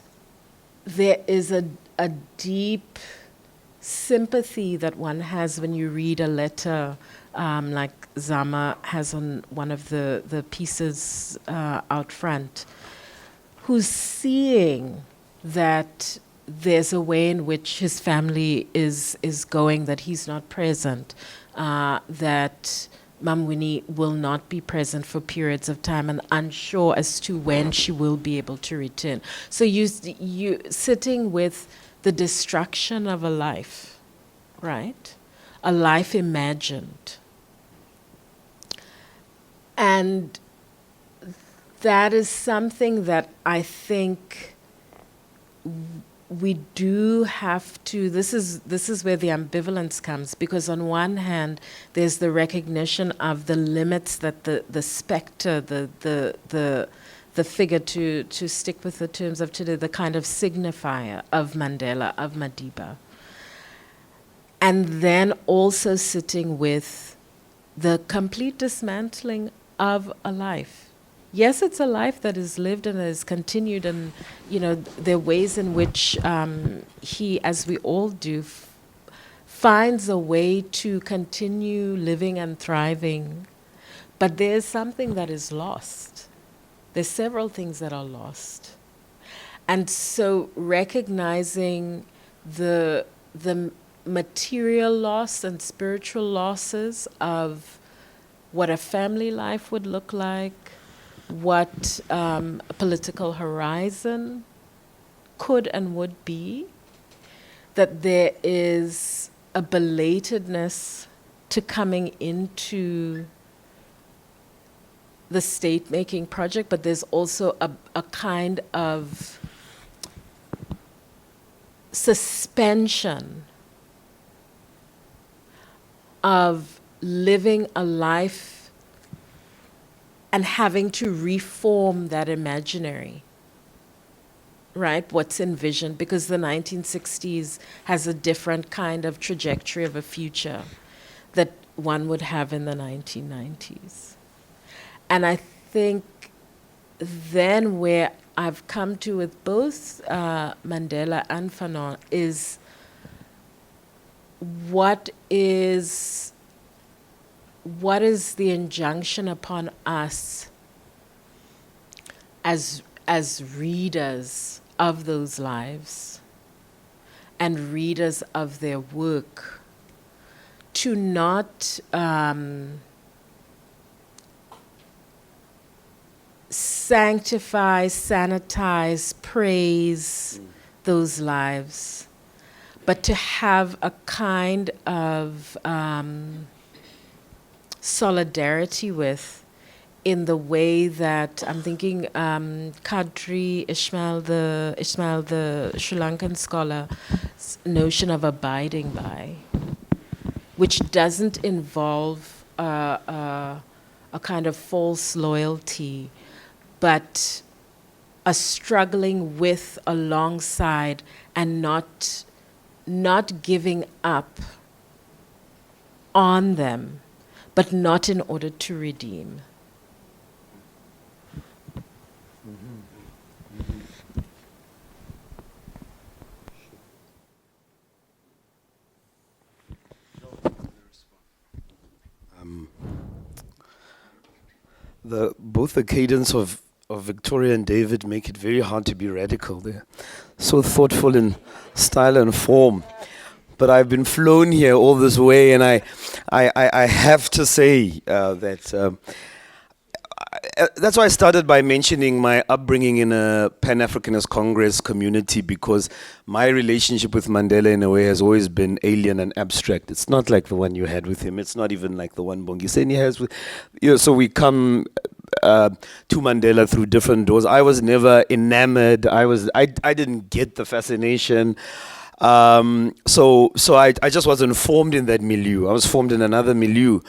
Speaker 4: there is a deep sympathy that one has when you read a letter like Zama has on one of the pieces out front, who's seeing that there's a way in which his family is going, that he's not present, that Mamwini will not be present for periods of time and unsure as to when she will be able to return. So you sitting with the destruction of a life, right? A life imagined. And that is something that I think we do have to, this is where the ambivalence comes, because on one hand, there's the recognition of the limits that the specter, the figure, to stick with the terms of today, the kind of signifier of Mandela, of Madiba. And then also sitting with the complete dismantling of a life. Yes, it's a life that is lived and is continued, and there are ways in which he, as we all do, finds a way to continue living and thriving. But there's something that is lost. There's several things that are lost. And so recognizing the material loss and spiritual losses of what a family life would look like, what a political horizon could and would be, that there is a belatedness to coming into the state-making project, but there's also a kind of suspension of living a life and having to reform that imaginary, right? What's envisioned, because the 1960s has a different kind of trajectory of a future that one would have in the 1990s. And I think then where I've come to with both Mandela and Fanon is what is the injunction upon us as readers of those lives and readers of their work to not sanctify, sanitize, praise those lives, but to have a kind of solidarity with, in the way that I'm thinking Kadri Ismail, the Sri Lankan scholar's notion of abiding by, which doesn't involve a kind of false loyalty, but a struggling with, alongside, and not giving up on them, but not in order to redeem.
Speaker 3: Both the cadence of Victoria and David make it very hard to be radical. They're so thoughtful in style and form. But I've been flown here all this way, and I have to say that that's why I started by mentioning my upbringing in a Pan-Africanist Congress community, because my relationship with Mandela in a way has always been alien and abstract. It's not like the one you had with him. It's not even like the one Bongiseni has with, so we come to Mandela through different doors. I was never enamored. I didn't get the fascination. So I just wasn't formed in that milieu. I was formed in another milieu.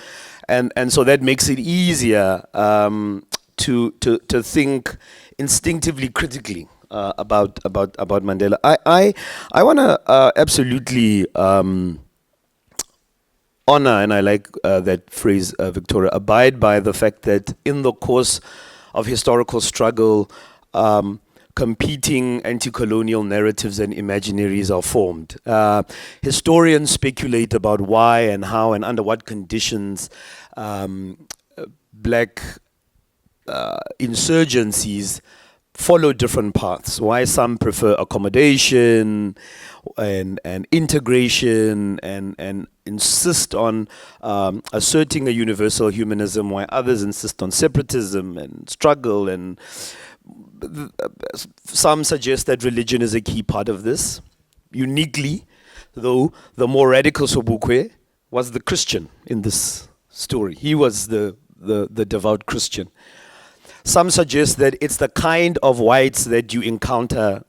Speaker 3: And so that makes it easier to think instinctively, critically about Mandela. I want to absolutely honor, and I like that phrase, Victoria, abide by the fact that in the course of historical struggle, competing anti-colonial narratives and imaginaries are formed. Historians speculate about why and how and under what conditions black insurgencies follow different paths. Why some prefer accommodation and integration and insist on asserting a universal humanism, why others insist on separatism and struggle, and some suggest that religion is a key part of this. Uniquely, though, the more radical Sobukwe was the Christian in this story. He was the devout Christian. Some suggest that it's the kind of whites that you encounter.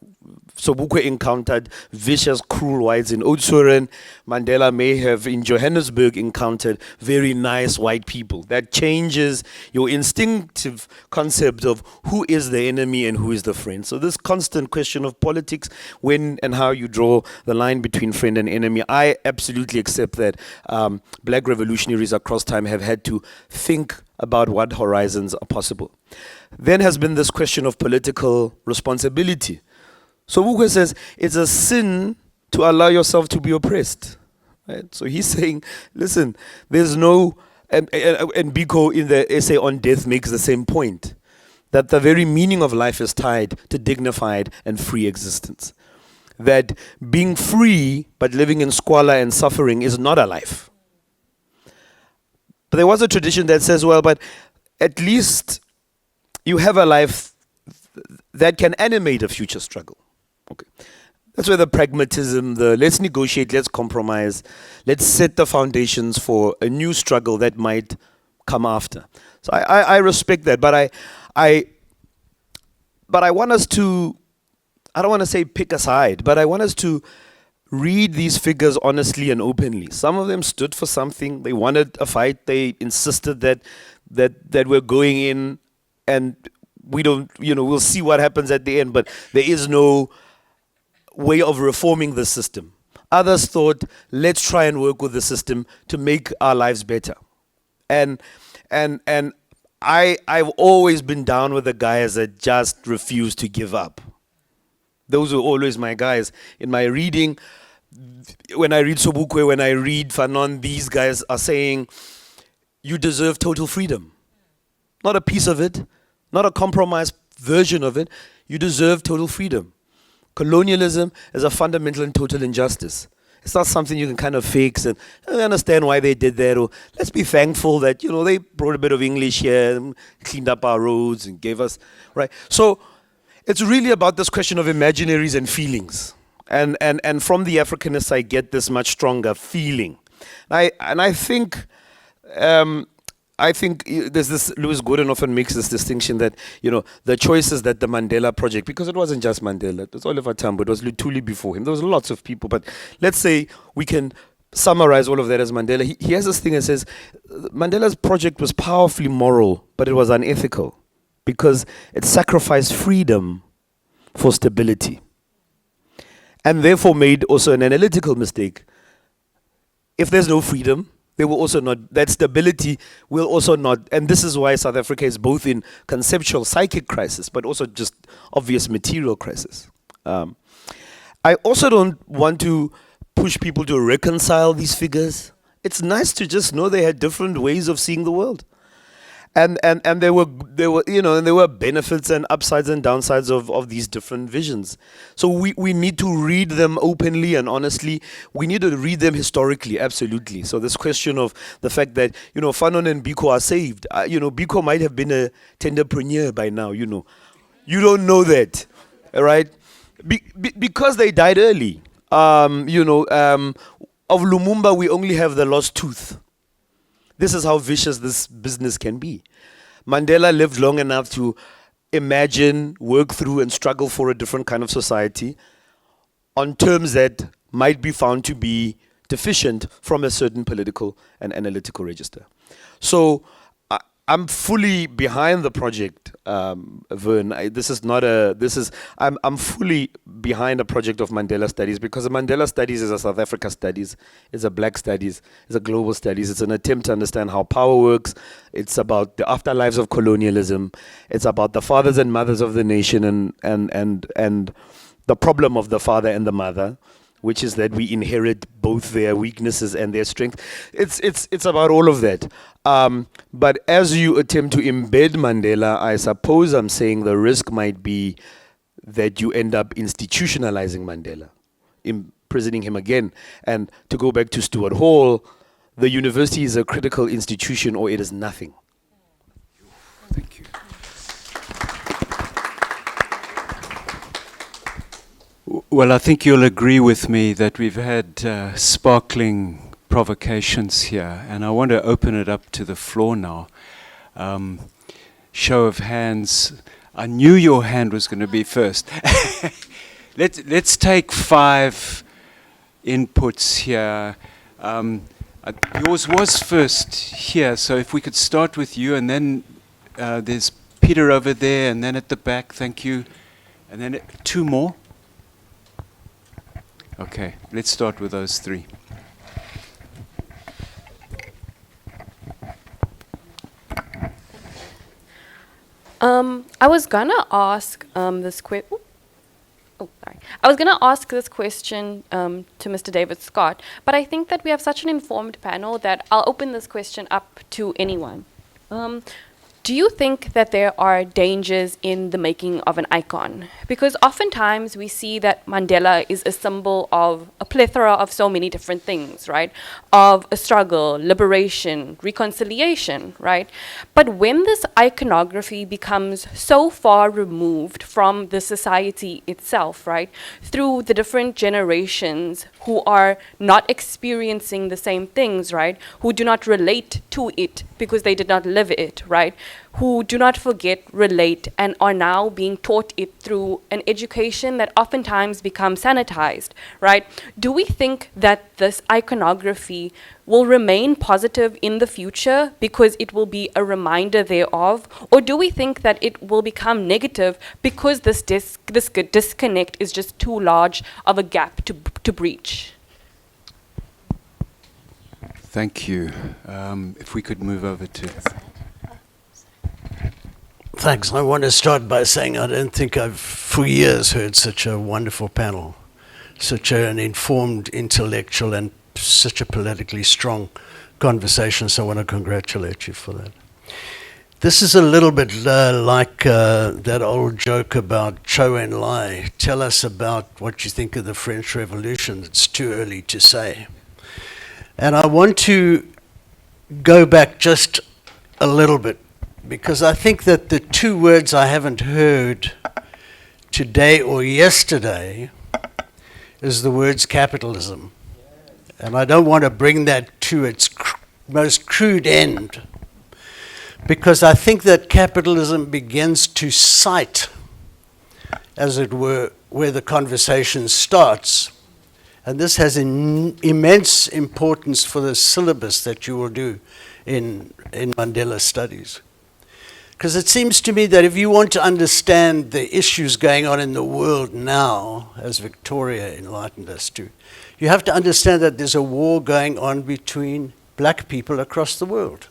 Speaker 3: Sobukwe encountered vicious, cruel whites in Oudtshoorn. Mandela may have, in Johannesburg, encountered very nice white people. That changes your instinctive concept of who is the enemy and who is the friend. So this constant question of politics, when and how you draw the line between friend and enemy, I absolutely accept that black revolutionaries across time have had to think about what horizons are possible. Then has been this question of political responsibility. So Sobukwe says it's a sin to allow yourself to be oppressed. Right? So he's saying, listen, there's no, and Biko in the essay on death makes the same point, that the very meaning of life is tied to dignified and free existence. That being free but living in squalor and suffering is not a life. But there was a tradition that says, well, but at least you have a life that can animate a future struggle. Okay, that's where the pragmatism, the let's negotiate, let's compromise, let's set the foundations for a new struggle that might come after. So I respect that, but I want us to, I don't want to say pick a side, but I want us to read these figures honestly and openly. Some of them stood for something. They wanted a fight. They insisted that we're going in, and we don't, we'll see what happens at the end, but there is no way of reforming the system. Others thought, let's try and work with the system to make our lives better. And I've always been down with the guys that just refuse to give up. Those were always my guys. In my reading, when I read Sobukwe, when I read Fanon, these guys are saying, you deserve total freedom. Not a piece of it, not a compromised version of it. You deserve total freedom. Colonialism is a fundamental and total injustice. It's not something you can kind of fix and understand why they did that. Or let's be thankful that, they brought a bit of English here and cleaned up our roads and gave us, right? So it's really about this question of imaginaries and feelings. And from the Africanists, I get this much stronger feeling. I think there's this, Louis Gordon often makes this distinction that, the choices that the Mandela Project, because it wasn't just Mandela, it was Oliver Tambo, it was Luthuli before him, there was lots of people, but let's say we can summarize all of that as Mandela. He has this thing that says, Mandela's project was powerfully moral, but it was unethical, because it sacrificed freedom for stability, and therefore made also an analytical mistake. If there's no freedom, they will also not, that stability will also not, and this is why South Africa is both in conceptual psychic crisis, but also just obvious material crisis. I also don't want to push people to reconcile these figures. It's nice to just know they had different ways of seeing the world. And there were and there were benefits and upsides and downsides of these different visions. So we need to read them openly and honestly. We need to read them historically, absolutely. So this question of the fact that Fanon and Biko are saved. Biko might have been a tenderpreneur by now. You don't know that, right? Because they died early. Of Lumumba, we only have the lost tooth. This is how vicious this business can be. Mandela lived long enough to imagine, work through, and struggle for a different kind of society on terms that might be found to be deficient from a certain political and analytical register. So I'm fully behind the project, Vern. I'm fully behind a project of Mandela Studies, because the Mandela Studies is a South Africa studies, it's a black studies, it's a global studies. It's an attempt to understand how power works. It's about the afterlives of colonialism. It's about the fathers and mothers of the nation and the problem of the father and the mother, which is that we inherit both their weaknesses and their strength. It's about all of that. But as you attempt to embed Mandela, I suppose I'm saying the risk might be that you end up institutionalizing Mandela, imprisoning him again. And to go back to Stuart Hall, the university is a critical institution or it is nothing.
Speaker 2: Thank you. Well, I think you'll agree with me that we've had sparkling provocations here, and I want to open it up to the floor now. Show of hands. I knew your hand was going to be first. Let's take 5 inputs here. Yours was first here, so if we could start with you, and then there's Peter over there, and then at the back, thank you. And then 2 more. Okay, let's start with those 3.
Speaker 6: I was gonna ask this question. I was gonna ask this question to Mr. David Scott, but I think that we have such an informed panel that I'll open this question up to anyone. Do you think that there are dangers in the making of an icon? Because oftentimes we see that Mandela is a symbol of a plethora of so many different things, right? Of a struggle, liberation, reconciliation, right? But when this iconography becomes so far removed from the society itself, right? Through the different generations who are not experiencing the same things, right? Who do not relate to it because they did not live it, right? Who do not forget, relate, and are now being taught it through an education that oftentimes becomes sanitized, right? Do we think that this iconography will remain positive in the future because it will be a reminder thereof? Or do we think that it will become negative because this disconnect is just too large of a gap to breach?
Speaker 2: Thank you. If we could move over to...
Speaker 7: Thanks. I want to start by saying I don't think I've for years heard such a wonderful panel, such an informed, intellectual, and such a politically strong conversation. So I want to congratulate you for that. This is a little bit like that old joke about Chou and Lai. Tell us about what you think of the French Revolution. It's too early to say. And I want to go back just a little bit, because I think that the 2 words I haven't heard today or yesterday is the words capitalism. And I don't want to bring that to its most crude end, because I think that capitalism begins to cite, as it were, where the conversation starts. And this has immense importance for the syllabus that you will do in Mandela Studies. Because it seems to me that if you want to understand the issues going on in the world now, as Victoria enlightened us to, you have to understand that there's a war going on between black people across the world.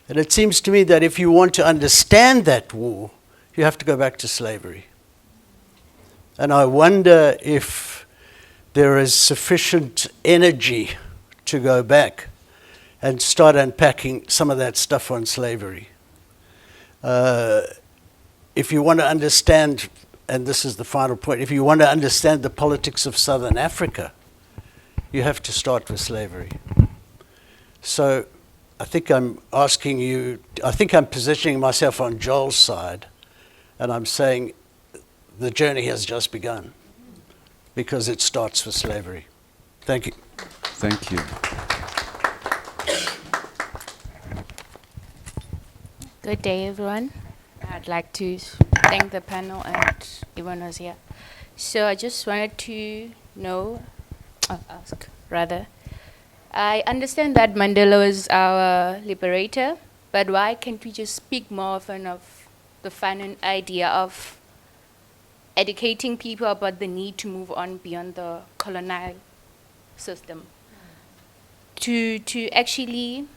Speaker 7: And it seems to me that if you want to understand that war, you have to go back to slavery. And I wonder if there is sufficient energy to go back and start unpacking some of that stuff on slavery. If you want to understand, and this is the final point, if you want to understand the politics of Southern Africa, you have to start with slavery. So I think I'm asking you, I think I'm positioning myself on Joel's side, and I'm saying the journey has just begun because it starts with slavery. Thank you.
Speaker 2: Thank you.
Speaker 8: Good day, everyone. I'd like to thank the panel and everyone who's here. So I just wanted to ask rather. I understand that Mandela was our liberator, but why can't we just speak more often of the Fanon idea of educating people about the need to move on beyond the colonial system, to actually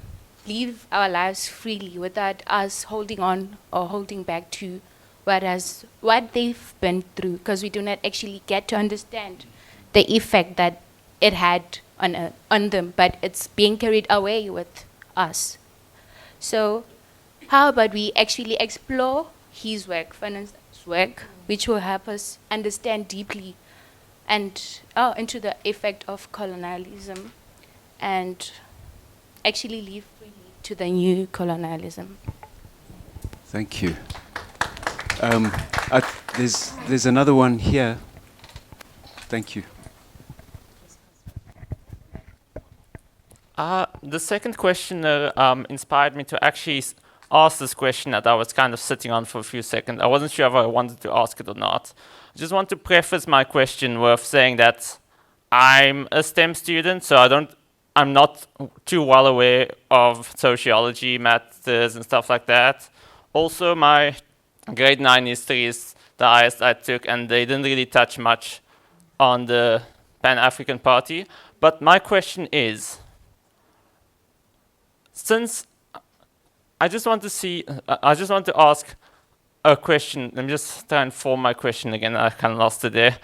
Speaker 8: live our lives freely without us holding on or holding back to what they've been through, because we do not actually get to understand the effect that it had on them, but it's being carried away with us. So how about we actually explore his work, Fanon's work, which will help us understand deeply and into the effect of colonialism and actually live freely to the new colonialism.
Speaker 2: Thank you. There's another one here. Thank you.
Speaker 9: The second question inspired me to actually ask this question that I was kind of sitting on for a few seconds. I wasn't sure if I wanted to ask it or not. I just want to preface my question with saying that I'm a STEM student, so I'm not too well aware of sociology, maths, and stuff like that. Also, my grade 9 history is the highest I took, and they didn't really touch much on the Pan-African Party. But my question is, since I just want to ask a question. Let me just try and form my question again. I kind of lost it there.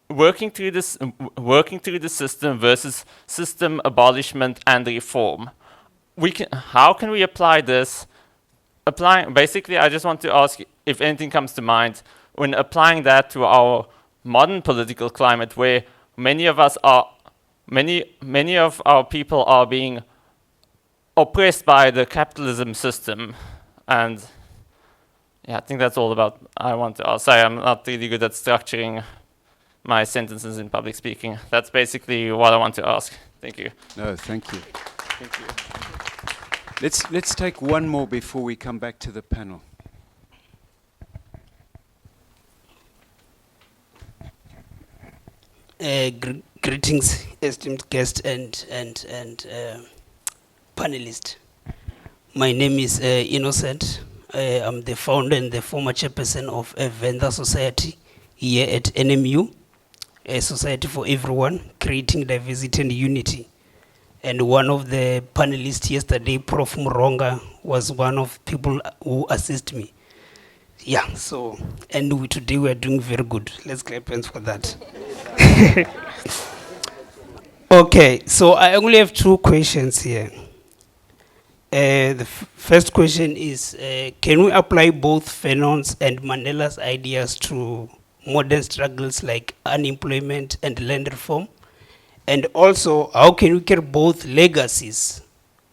Speaker 9: Working through the system versus system abolishment and reform. How can we apply this? Basically, I just want to ask if anything comes to mind when applying that to our modern political climate, where many of our people are being oppressed by the capitalism system. And yeah, I think that's all about I want to ask. Sorry, I'm not really good at structuring my sentences in public speaking. That's basically what I want to ask. Thank you.
Speaker 2: No, thank you. Thank you. Let's take one more before we come back to the panel.
Speaker 10: Greetings, esteemed guest and panelist. My name is Innocent. I'm the founder and the former chairperson of a vendor society here at NMU, a society for everyone, creating diversity and unity. And one of the panelists yesterday, Prof. Muronga, was one of people who assist me. Yeah, so, and today we are doing very good. Let's clap hands for that. Okay, so I only have two questions here. The first question is, can we apply both Fanon's and Mandela's ideas to modern struggles like unemployment and land reform? And also, how can we carry both legacies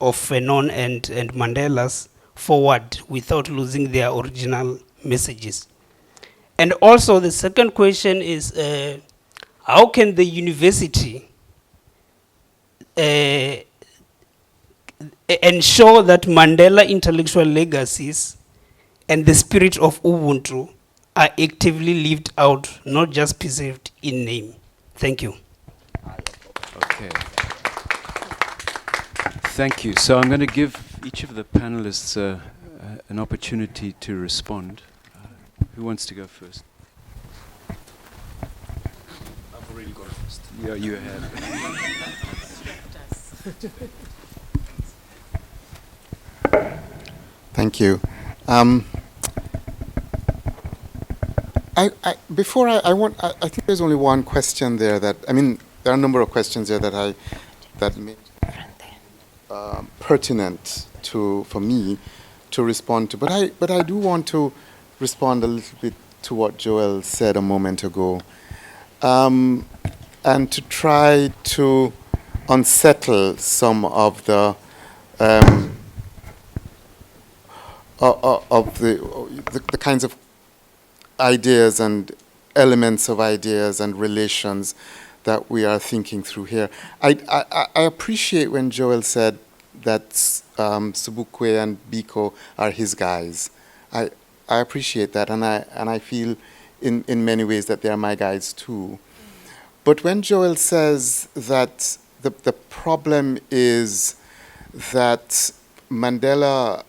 Speaker 10: of Fanon and Mandela's forward without losing their original messages? And also, the second question is, how can the university ensure that Mandela intellectual legacies and the spirit of Ubuntu are actively lived out, not just preserved in name? Thank you.
Speaker 2: Okay. Thank you. So I'm going to give each of the panelists an opportunity to respond. Who wants to go first? I've already gone first. Yeah, you have.
Speaker 5: Thank you. I think there's only one question there that, I mean, there are a number of questions there that may pertinent for me to respond to. But I do want to respond a little bit to what Joel said a moment ago, and to try to unsettle some of the the kinds of ideas and elements of ideas and relations that we are thinking through here. I appreciate when Joel said that Sobukwe and Biko are his guys. I appreciate that, and I feel in many ways that they are my guys too. But when Joel says that the problem is that Mandela,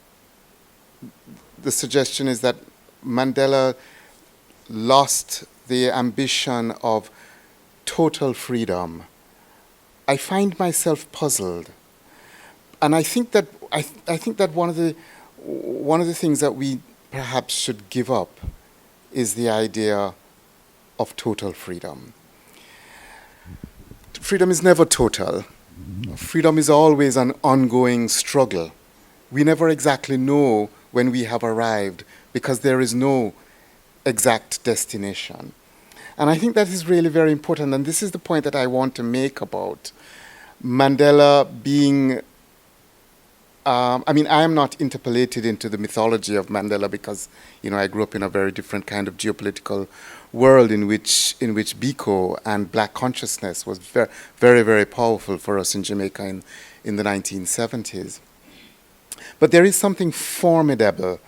Speaker 5: the suggestion is that Mandela lost the ambition of total freedom, I find myself puzzled. And I think that one of the things that we perhaps should give up is the idea of total freedom. Freedom is never total. Freedom is always an ongoing struggle. We never exactly know when we have arrived because there is no exact destination. And I think that is really very important, and this is the point that I want to make about Mandela being, I am not interpolated into the mythology of Mandela because, I grew up in a very different kind of geopolitical world in which Biko and black consciousness was very, very, very powerful for us in Jamaica in the 1970s. But there is something formidable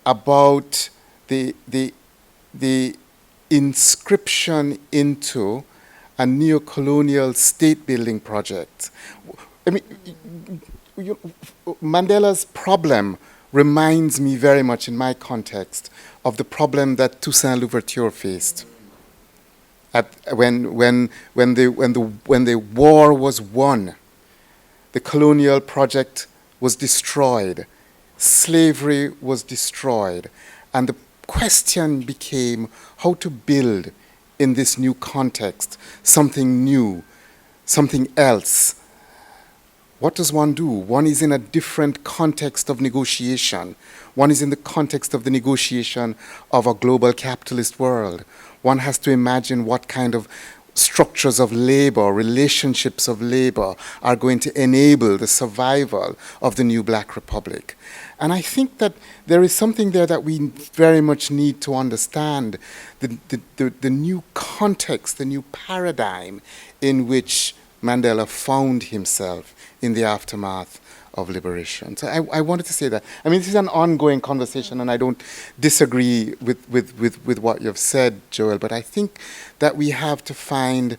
Speaker 5: about the inscription into a neo-colonial state-building project. I mean, Mandela's problem reminds me very much in my context of the problem that Toussaint Louverture faced. When the war was won, the colonial project was destroyed, slavery was destroyed, and the question became how to build in this new context something new, something else. What does one do? One is in a different context of negotiation. One is in the context of the negotiation of a global capitalist world. One has to imagine what kind of structures of labor, relationships of labor are going to enable the survival of the new Black Republic. And I think that there is something there that we very much need to understand, the new context, the new paradigm in which Mandela found himself in the aftermath of liberation. So I wanted to say that. I mean, this is an ongoing conversation, and I don't disagree with what you've said, Joel, but I think that we have to find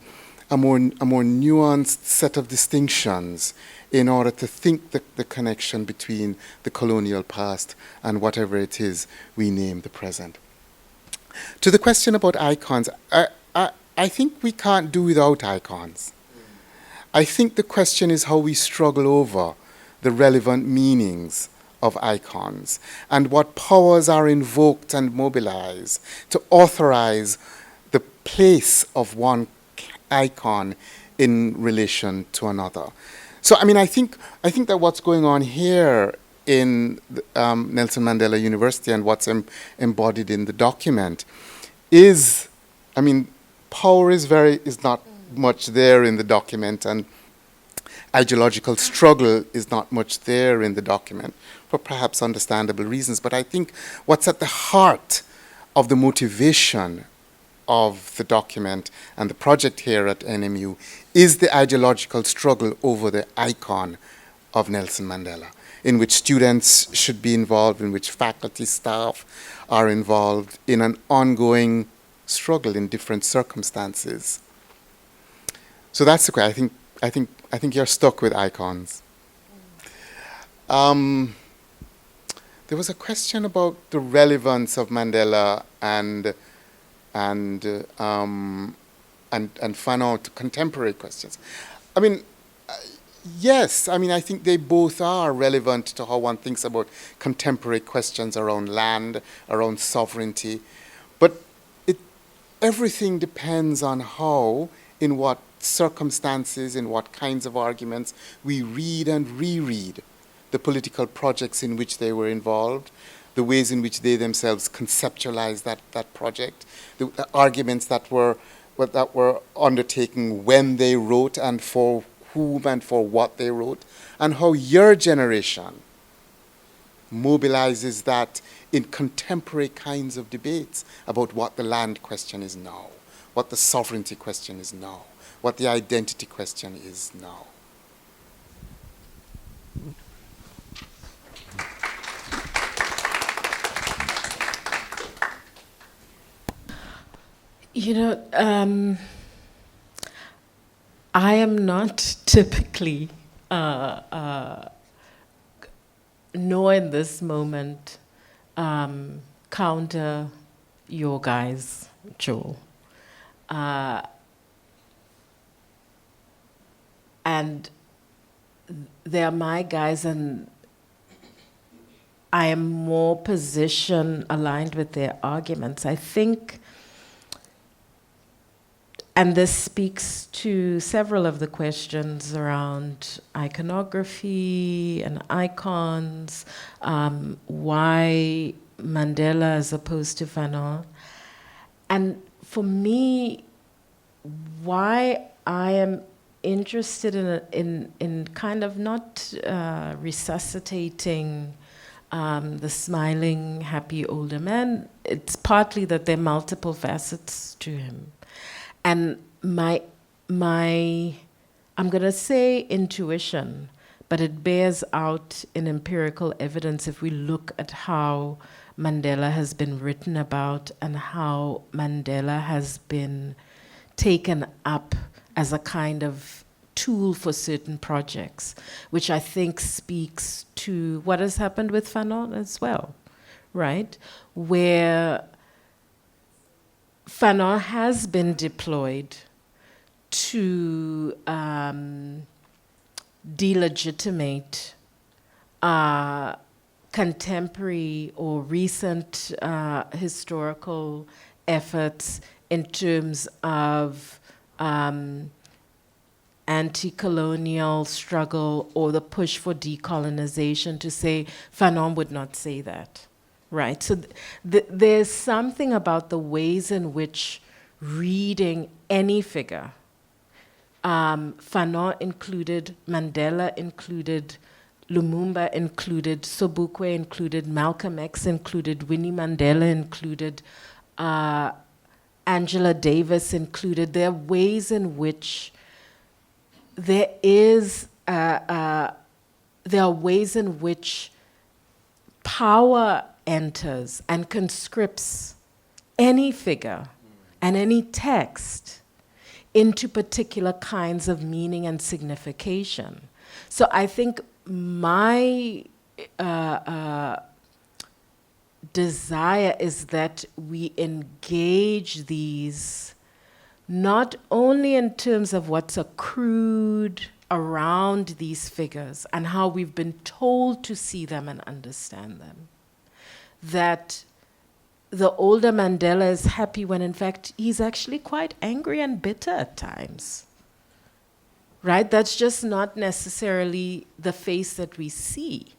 Speaker 5: a more nuanced set of distinctions in order to think the connection between the colonial past and whatever it is we name the present. To the question about icons, I think we can't do without icons. I think the question is how we struggle over the relevant meanings of icons and what powers are invoked and mobilized to authorize the place of one icon in relation to another. So, I mean, I think that what's going on here in Nelson Mandela University and what's embodied in the document is, I mean, power is not much there in the document, and ideological struggle is not much there in the document for perhaps understandable reasons. But I think what's at the heart of the motivation of the document and the project here at NMU is the ideological struggle over the icon of Nelson Mandela, in which students should be involved, in which faculty, staff are involved in an ongoing struggle in different circumstances. So that's the question. I think you're stuck with icons. There was a question about the relevance of Mandela and Fanon to contemporary questions. I mean, Yes, I mean, I think they both are relevant to how one thinks about contemporary questions around land, around sovereignty. But everything depends on how, in what circumstances, in what kinds of arguments, we read and reread the political projects in which they were involved, the ways in which they themselves conceptualized that project, the arguments that were undertaken when they wrote and for whom and for what they wrote, and how your generation mobilizes that in contemporary kinds of debates about what the land question is now, what the sovereignty question is now, what the identity question is now.
Speaker 4: You know, I am not typically, nor in this moment, counter your guys, Joel. And they're my guys, and I am more position aligned with their arguments. I think, and this speaks to several of the questions around iconography and icons, why Mandela as opposed to Fanon. And for me, why I am interested in kind of not resuscitating the smiling, happy older man, it's partly that there are multiple facets to him. And my I'm going to say intuition, but it bears out in empirical evidence if we look at how Mandela has been written about and how Mandela has been taken up as a kind of tool for certain projects, which I think speaks to what has happened with Fanon as well, right? Where Fanon has been deployed to delegitimate contemporary or recent historical efforts in terms of anti-colonial struggle or the push for decolonization, to say Fanon would not say that. Right, so there's something about the ways in which reading any figure, Fanon included, Mandela included, Lumumba included, Sobukwe included, Malcolm X included, Winnie Mandela included, Angela Davis included. There are ways in which there are ways in which power enters and conscripts any figure and any text into particular kinds of meaning and signification. So I think my desire is that we engage these not only in terms of what's accrued around these figures and how we've been told to see them and understand them, that the older Mandela is happy when in fact he's actually quite angry and bitter at times. Right? That's just not necessarily the face that we see.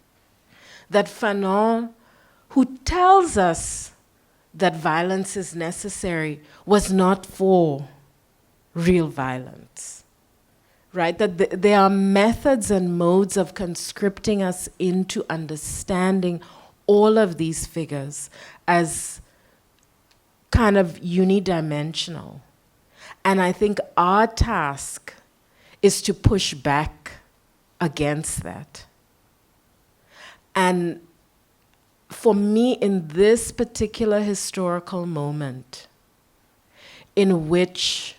Speaker 4: That Fanon, who tells us that violence is necessary, was not for real violence. Right? That there are methods and modes of conscripting us into understanding all of these figures as kind of unidimensional. And I think our task is to push back against that. And for me, in this particular historical moment, in which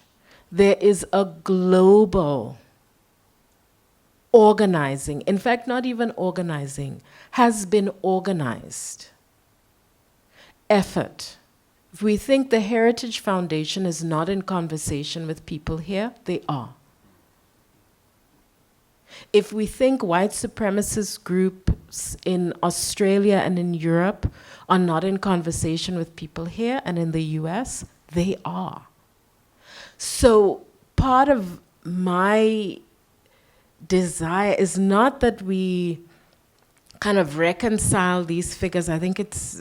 Speaker 4: there is a global organizing, in fact, not even organizing, has been organized effort. If we think the Heritage Foundation is not in conversation with people here, they are. if we think white supremacist groups in Australia and in Europe are not in conversation with people here and in the US, they are. So part of my desire is not that we kind of reconcile these figures. I think it's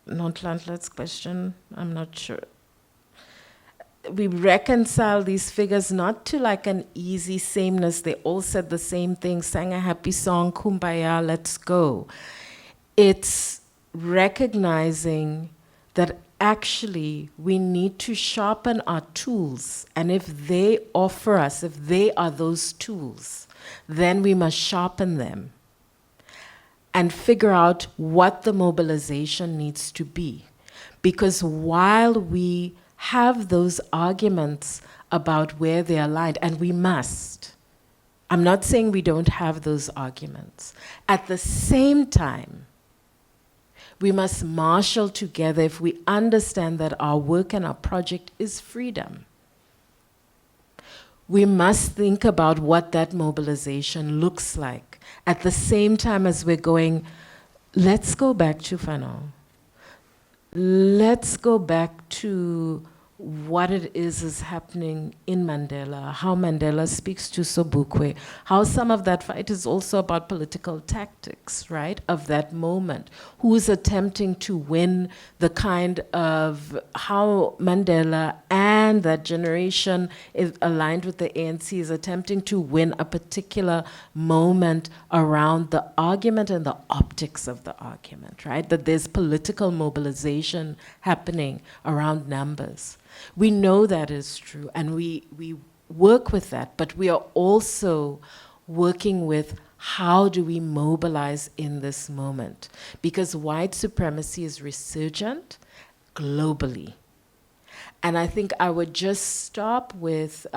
Speaker 4: Nonhlanhla's question, I'm not sure. We reconcile these figures not to like an easy sameness. They all said the same thing, sang a happy song, kumbaya, let's go. It's recognizing that actually we need to sharpen our tools. And if they offer us, if they are those tools, then we must sharpen them and figure out what the mobilization needs to be. Because while we have those arguments about where they're aligned, and we must. I'm not saying we don't have those arguments. At the same time, we must marshal together if we understand that our work and our project is freedom. We must think about what that mobilization looks like. At the same time as we're going, let's go back to Fanon. Let's go back to what it is happening in Mandela, how Mandela speaks to Sobukwe, how some of that fight is also about political tactics, right, of that moment. Who's attempting to win the kind of how Mandela and that generation is aligned with the ANC is attempting to win a particular moment around the argument and the optics of the argument, right? That there's political mobilization happening around numbers. We know that is true, and we work with that, but we are also working with how do we mobilize in this moment? Because white supremacy is resurgent globally. And I think I would just stop with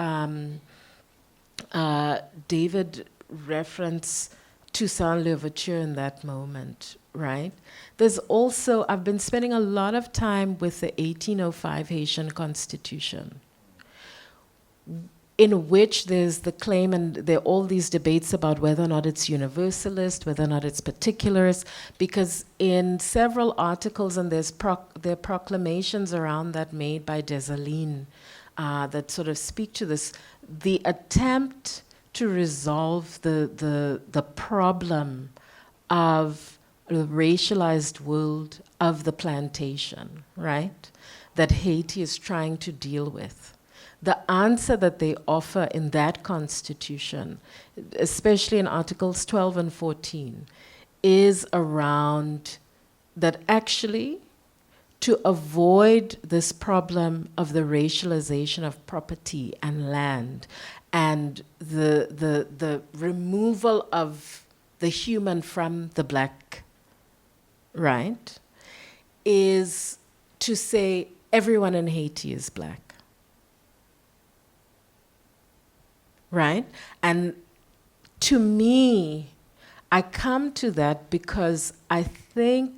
Speaker 4: David reference Toussaint Louverture in that moment, right? There's also, I've been spending a lot of time with the 1805 Haitian Constitution, in which there's the claim, and there are all these debates about whether or not it's universalist, whether or not it's particularist, because in several articles, and there are proclamations around that made by Dessalines that sort of speak to this, the attempt to resolve the problem of the racialized world of the plantation, right, that Haiti is trying to deal with. The answer that they offer in that constitution, especially in Articles 12 and 14, is around that actually to avoid this problem of the racialization of property and land and the removal of the human from the black, right, is to say everyone in Haiti is black. Right? And to me, I come to that because I think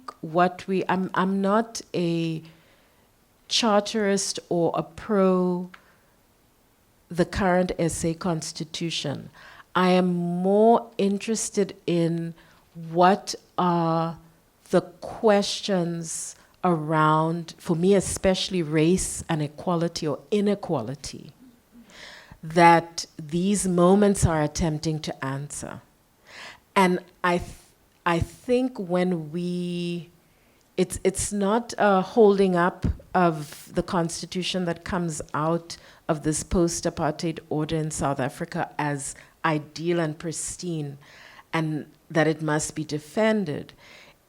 Speaker 4: I'm not a charterist or a pro the current SA Constitution. I am more interested in what are the questions around, for me especially, race and equality or inequality that these moments are attempting to answer. And I think when it's not a holding up of the Constitution that comes out of this post-apartheid order in South Africa as ideal and pristine, and that it must be defended.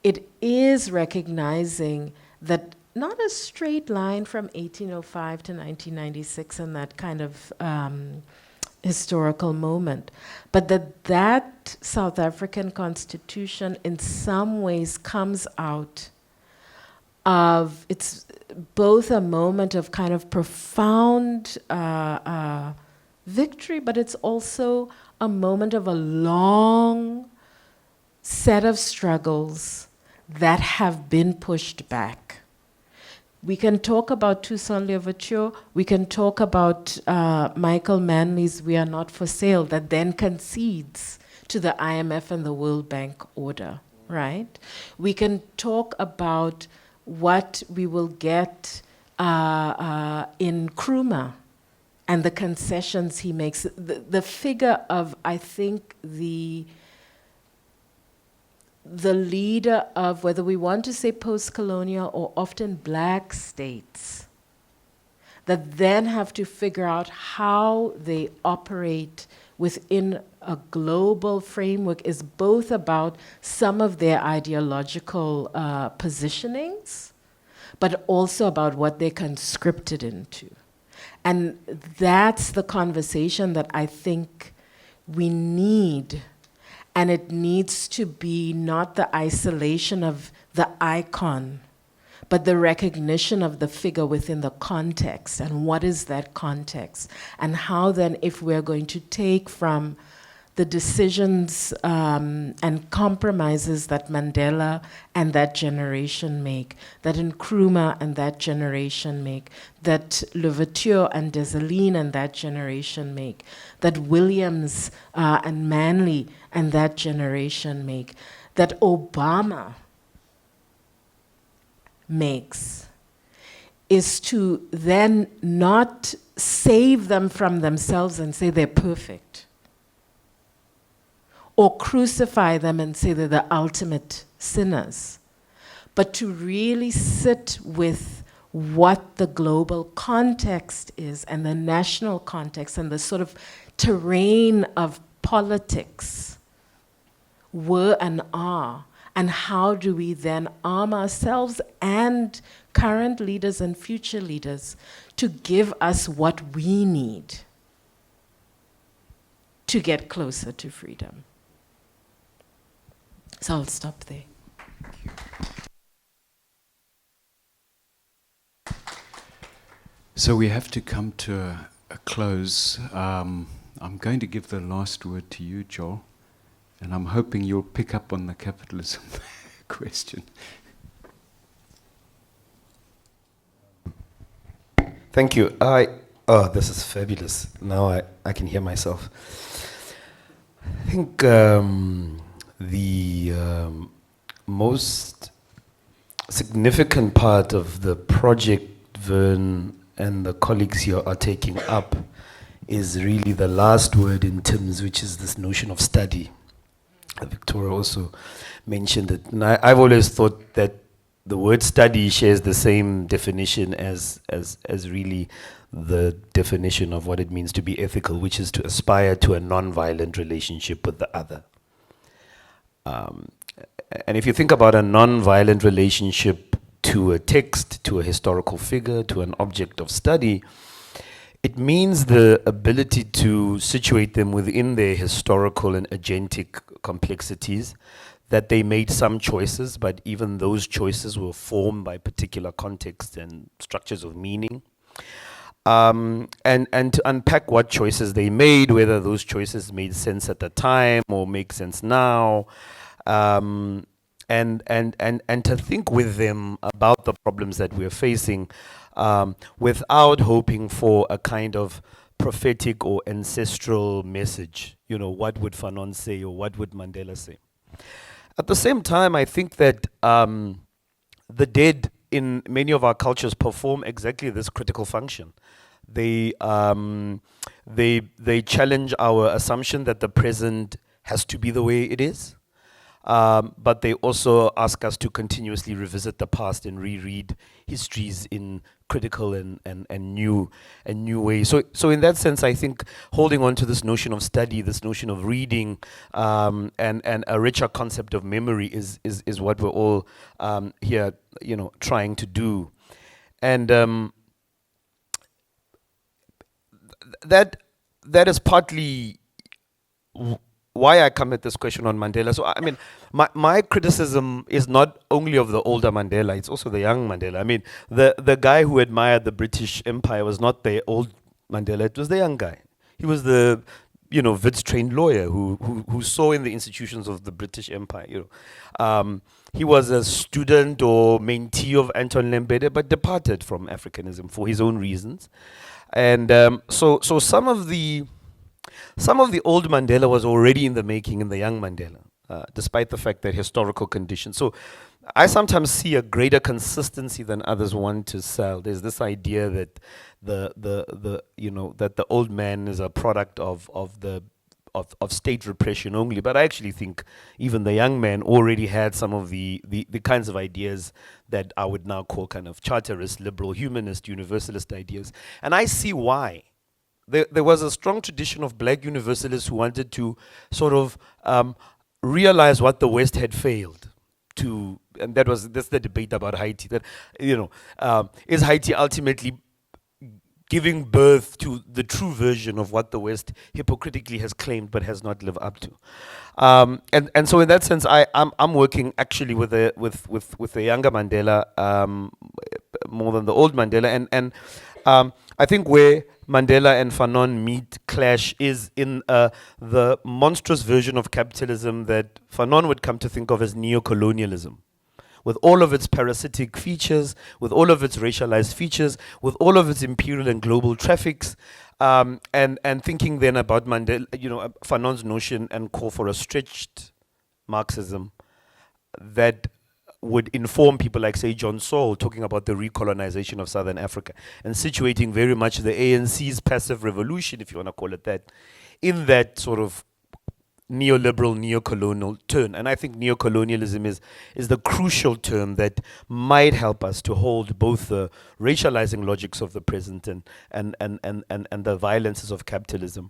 Speaker 4: It is recognizing that not a straight line from 1805 to 1996 and that kind of historical moment, but that South African Constitution in some ways comes out of, it's both a moment of kind of profound victory, but it's also a moment of a long set of struggles that have been pushed back. We can talk about Toussaint Louverture, we can talk about Michael Manley's We Are Not For Sale, that then concedes to the IMF and the World Bank order, right? We can talk about what we will get in Nkrumah and the concessions he makes. The figure of, I think, the leader of, whether we want to say post-colonial or often black states, that then have to figure out how they operate within a global framework, is both about some of their ideological positionings, but also about what they're conscripted into. And that's the conversation that I think we need. And it needs to be not the isolation of the icon, but the recognition of the figure within the context. And what is that context? And how then, if we're going to take from the decisions and compromises that Mandela and that generation make, that Nkrumah and that generation make, that Louverture and Dessalines and that generation make, that Williams and Manley and that generation make, that Obama makes, is to then not save them from themselves and say they're perfect, or crucify them and say they're the ultimate sinners, but to really sit with what the global context is and the national context and the sort of terrain of politics were and are, and how do we then arm ourselves and current leaders and future leaders to give us what we need to get closer to freedom. So I'll stop there.
Speaker 2: So we have to come to a close. I'm going to give the last word to you, Joel, and I'm hoping you'll pick up on the capitalism question.
Speaker 3: Thank you. This is fabulous. Now I can hear myself. I think the most significant part of the project Vern and the colleagues here are taking up is really the last word in Tim's, which is this notion of study. Victoria also mentioned it. And I've always thought that the word study shares the same definition as really the definition of what it means to be ethical, which is to aspire to a non-violent relationship with the other. And if you think about a non-violent relationship to a text, to a historical figure, to an object of study, it means the ability to situate them within their historical and agentic complexities, that they made some choices, but even those choices were formed by particular contexts and structures of meaning. And to unpack what choices they made, whether those choices made sense at the time or make sense now, and to think with them about the problems that we're facing, without hoping for a kind of prophetic or ancestral message. You know, what would Fanon say or what would Mandela say? At the same time, I think that the dead in many of our cultures perform exactly this critical function. They challenge our assumption that the present has to be the way it is. But they also ask us to continuously revisit the past and reread histories in critical and new ways. So in that sense, I think holding on to this notion of study, this notion of reading, and a richer concept of memory is what we're all here, trying to do. And that is partly why I come at this question on Mandela. So I mean, my criticism is not only of the older Mandela, it's also the young Mandela. I mean, the guy who admired the British Empire was not the old Mandela, it was the young guy. He was the, Wits-trained lawyer who saw in the institutions of the British Empire, he was a student or mentee of Anton Lembede, but departed from Africanism for his own reasons. And so some of the some of the old Mandela was already in the making in the young Mandela, despite the fact that historical conditions. So I sometimes see a greater consistency than others want to sell. There's this idea that that the old man is a product of state repression only, but I actually think even the young man already had some of the kinds of ideas that I would now call kind of charterist, liberal, humanist, universalist ideas. And I see why. There was a strong tradition of black universalists who wanted to sort of realize what the West had failed to, and that's the debate about Haiti, that, is Haiti ultimately giving birth to the true version of what the West hypocritically has claimed but has not lived up to. And so in that sense, I'm working actually with the younger Mandela more than the old Mandela. And I think where Mandela and Fanon clash is in the monstrous version of capitalism that Fanon would come to think of as neocolonialism, with all of its parasitic features, with all of its racialized features, with all of its imperial and global traffics, and thinking then about Mandela, Fanon's notion and call for a stretched Marxism that would inform people like, say, John Saul, talking about the recolonization of Southern Africa and situating very much the ANC's passive revolution, if you want to call it that, in that sort of neoliberal, neocolonial turn. And I think neocolonialism is the crucial term that might help us to hold both the racializing logics of the present and the violences of capitalism.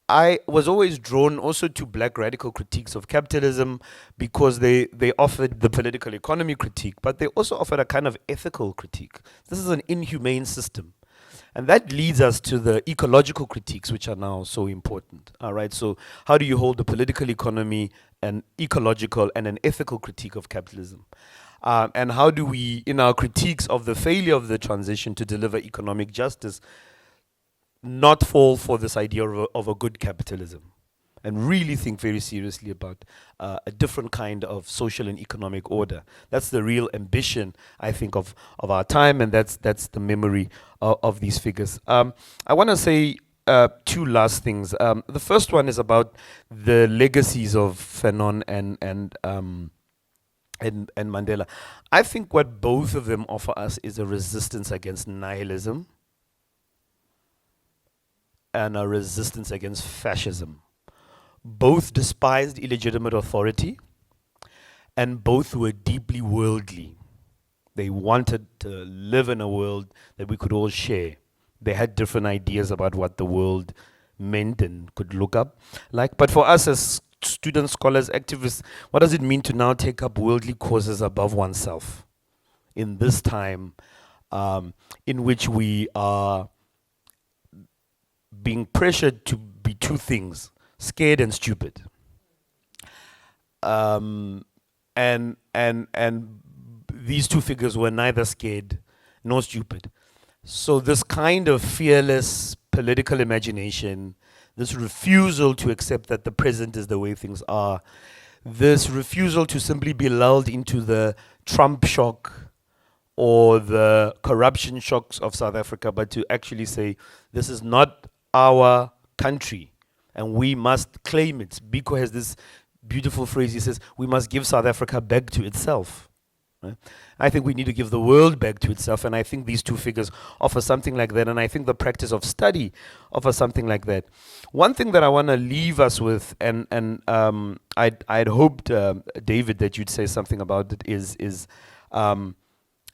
Speaker 3: I was always drawn also to black radical critiques of capitalism because they offered the political economy critique, but they also offered a kind of ethical critique. This is an inhumane system. And that leads us to the ecological critiques, which are now so important. All right. So how do you hold the political economy, an ecological and an ethical critique of capitalism? And how do we, in our critiques of the failure of the transition to deliver economic justice, not fall for this idea of a good capitalism? And really think very seriously about a different kind of social and economic order. That's the real ambition, I think, of our time, and that's the memory of these figures. I want to say two last things. The first one is about the legacies of Fanon and Mandela. I think what both of them offer us is a resistance against nihilism and a resistance against fascism. Both despised illegitimate authority, and both were deeply worldly. They wanted to live in a world that we could all share. They had different ideas about what the world meant and could look up like. But for us as students, scholars, activists, what does it mean to now take up worldly causes above oneself in this time in which we are being pressured to be two things: scared and stupid. And these two figures were neither scared nor stupid. So this kind of fearless political imagination, this refusal to accept that the present is the way things are, this refusal to simply be lulled into the Trump shock or the corruption shocks of South Africa, but to actually say, this is not our country, and we must claim it. Biko has this beautiful phrase. He says, we must give South Africa back to itself. Right? I think we need to give the world back to itself, and I think these two figures offer something like that, and I think the practice of study offers something like that. One thing that I want to leave us with, and I'd hoped, David, that you'd say something about it, is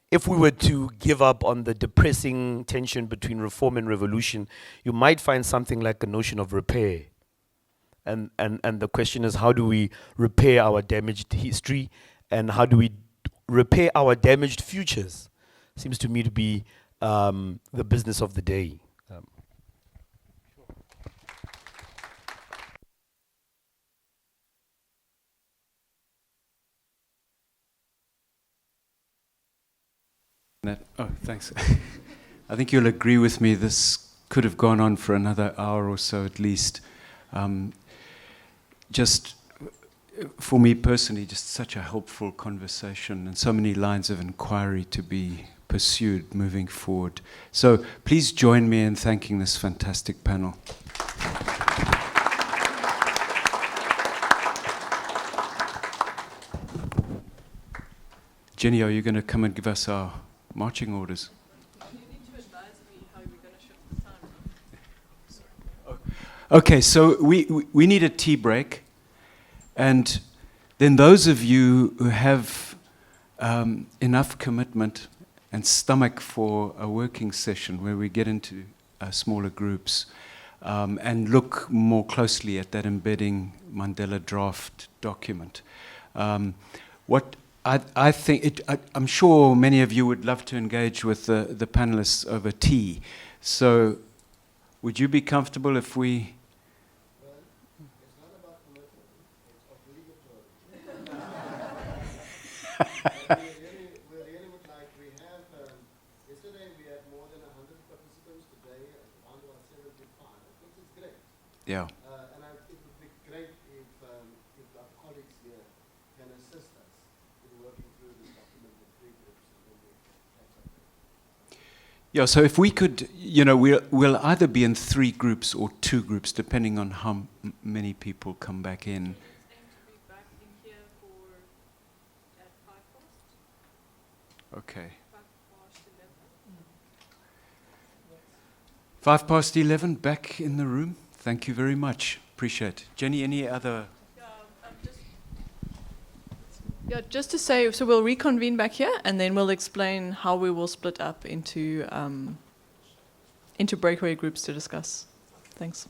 Speaker 3: if we were to give up on the depressing tension between reform and revolution, you might find something like a notion of repair. And the question is, how do we repair our damaged history, and how do we repair our damaged futures? Seems to me to be the business of the day.
Speaker 2: Thanks. I think you'll agree with me, this could have gone on for another hour or so at least. Just for me personally, just such a helpful conversation and so many lines of inquiry to be pursued moving forward. So please join me in thanking this fantastic panel. Jenny, are you going to come and give us our marching orders?
Speaker 1: You need to advise me how you're going to shift the time.
Speaker 2: Okay, so we need a tea break. And then those of you who have enough commitment and stomach for a working session where we get into smaller groups and look more closely at that embedding Mandela draft document. What I think, I'm sure many of you would love to engage with the panelists over tea. So would you be comfortable if we... Yeah.
Speaker 11: And it would be great if our colleagues here can assist us in working through this document in 3 groups and then we catch up.
Speaker 2: Yeah, so if we could, we'll either be in 3 groups or 2 groups, depending on how many people come back in.
Speaker 1: Aim to be back in here at 5 past.
Speaker 2: Okay.
Speaker 1: 5 past
Speaker 2: 11,11. back in the room. Thank you very much. Appreciate it. Jenny, any other...
Speaker 1: Just to say, so we'll reconvene back here, and then we'll explain how we will split up into breakaway groups to discuss. Thanks.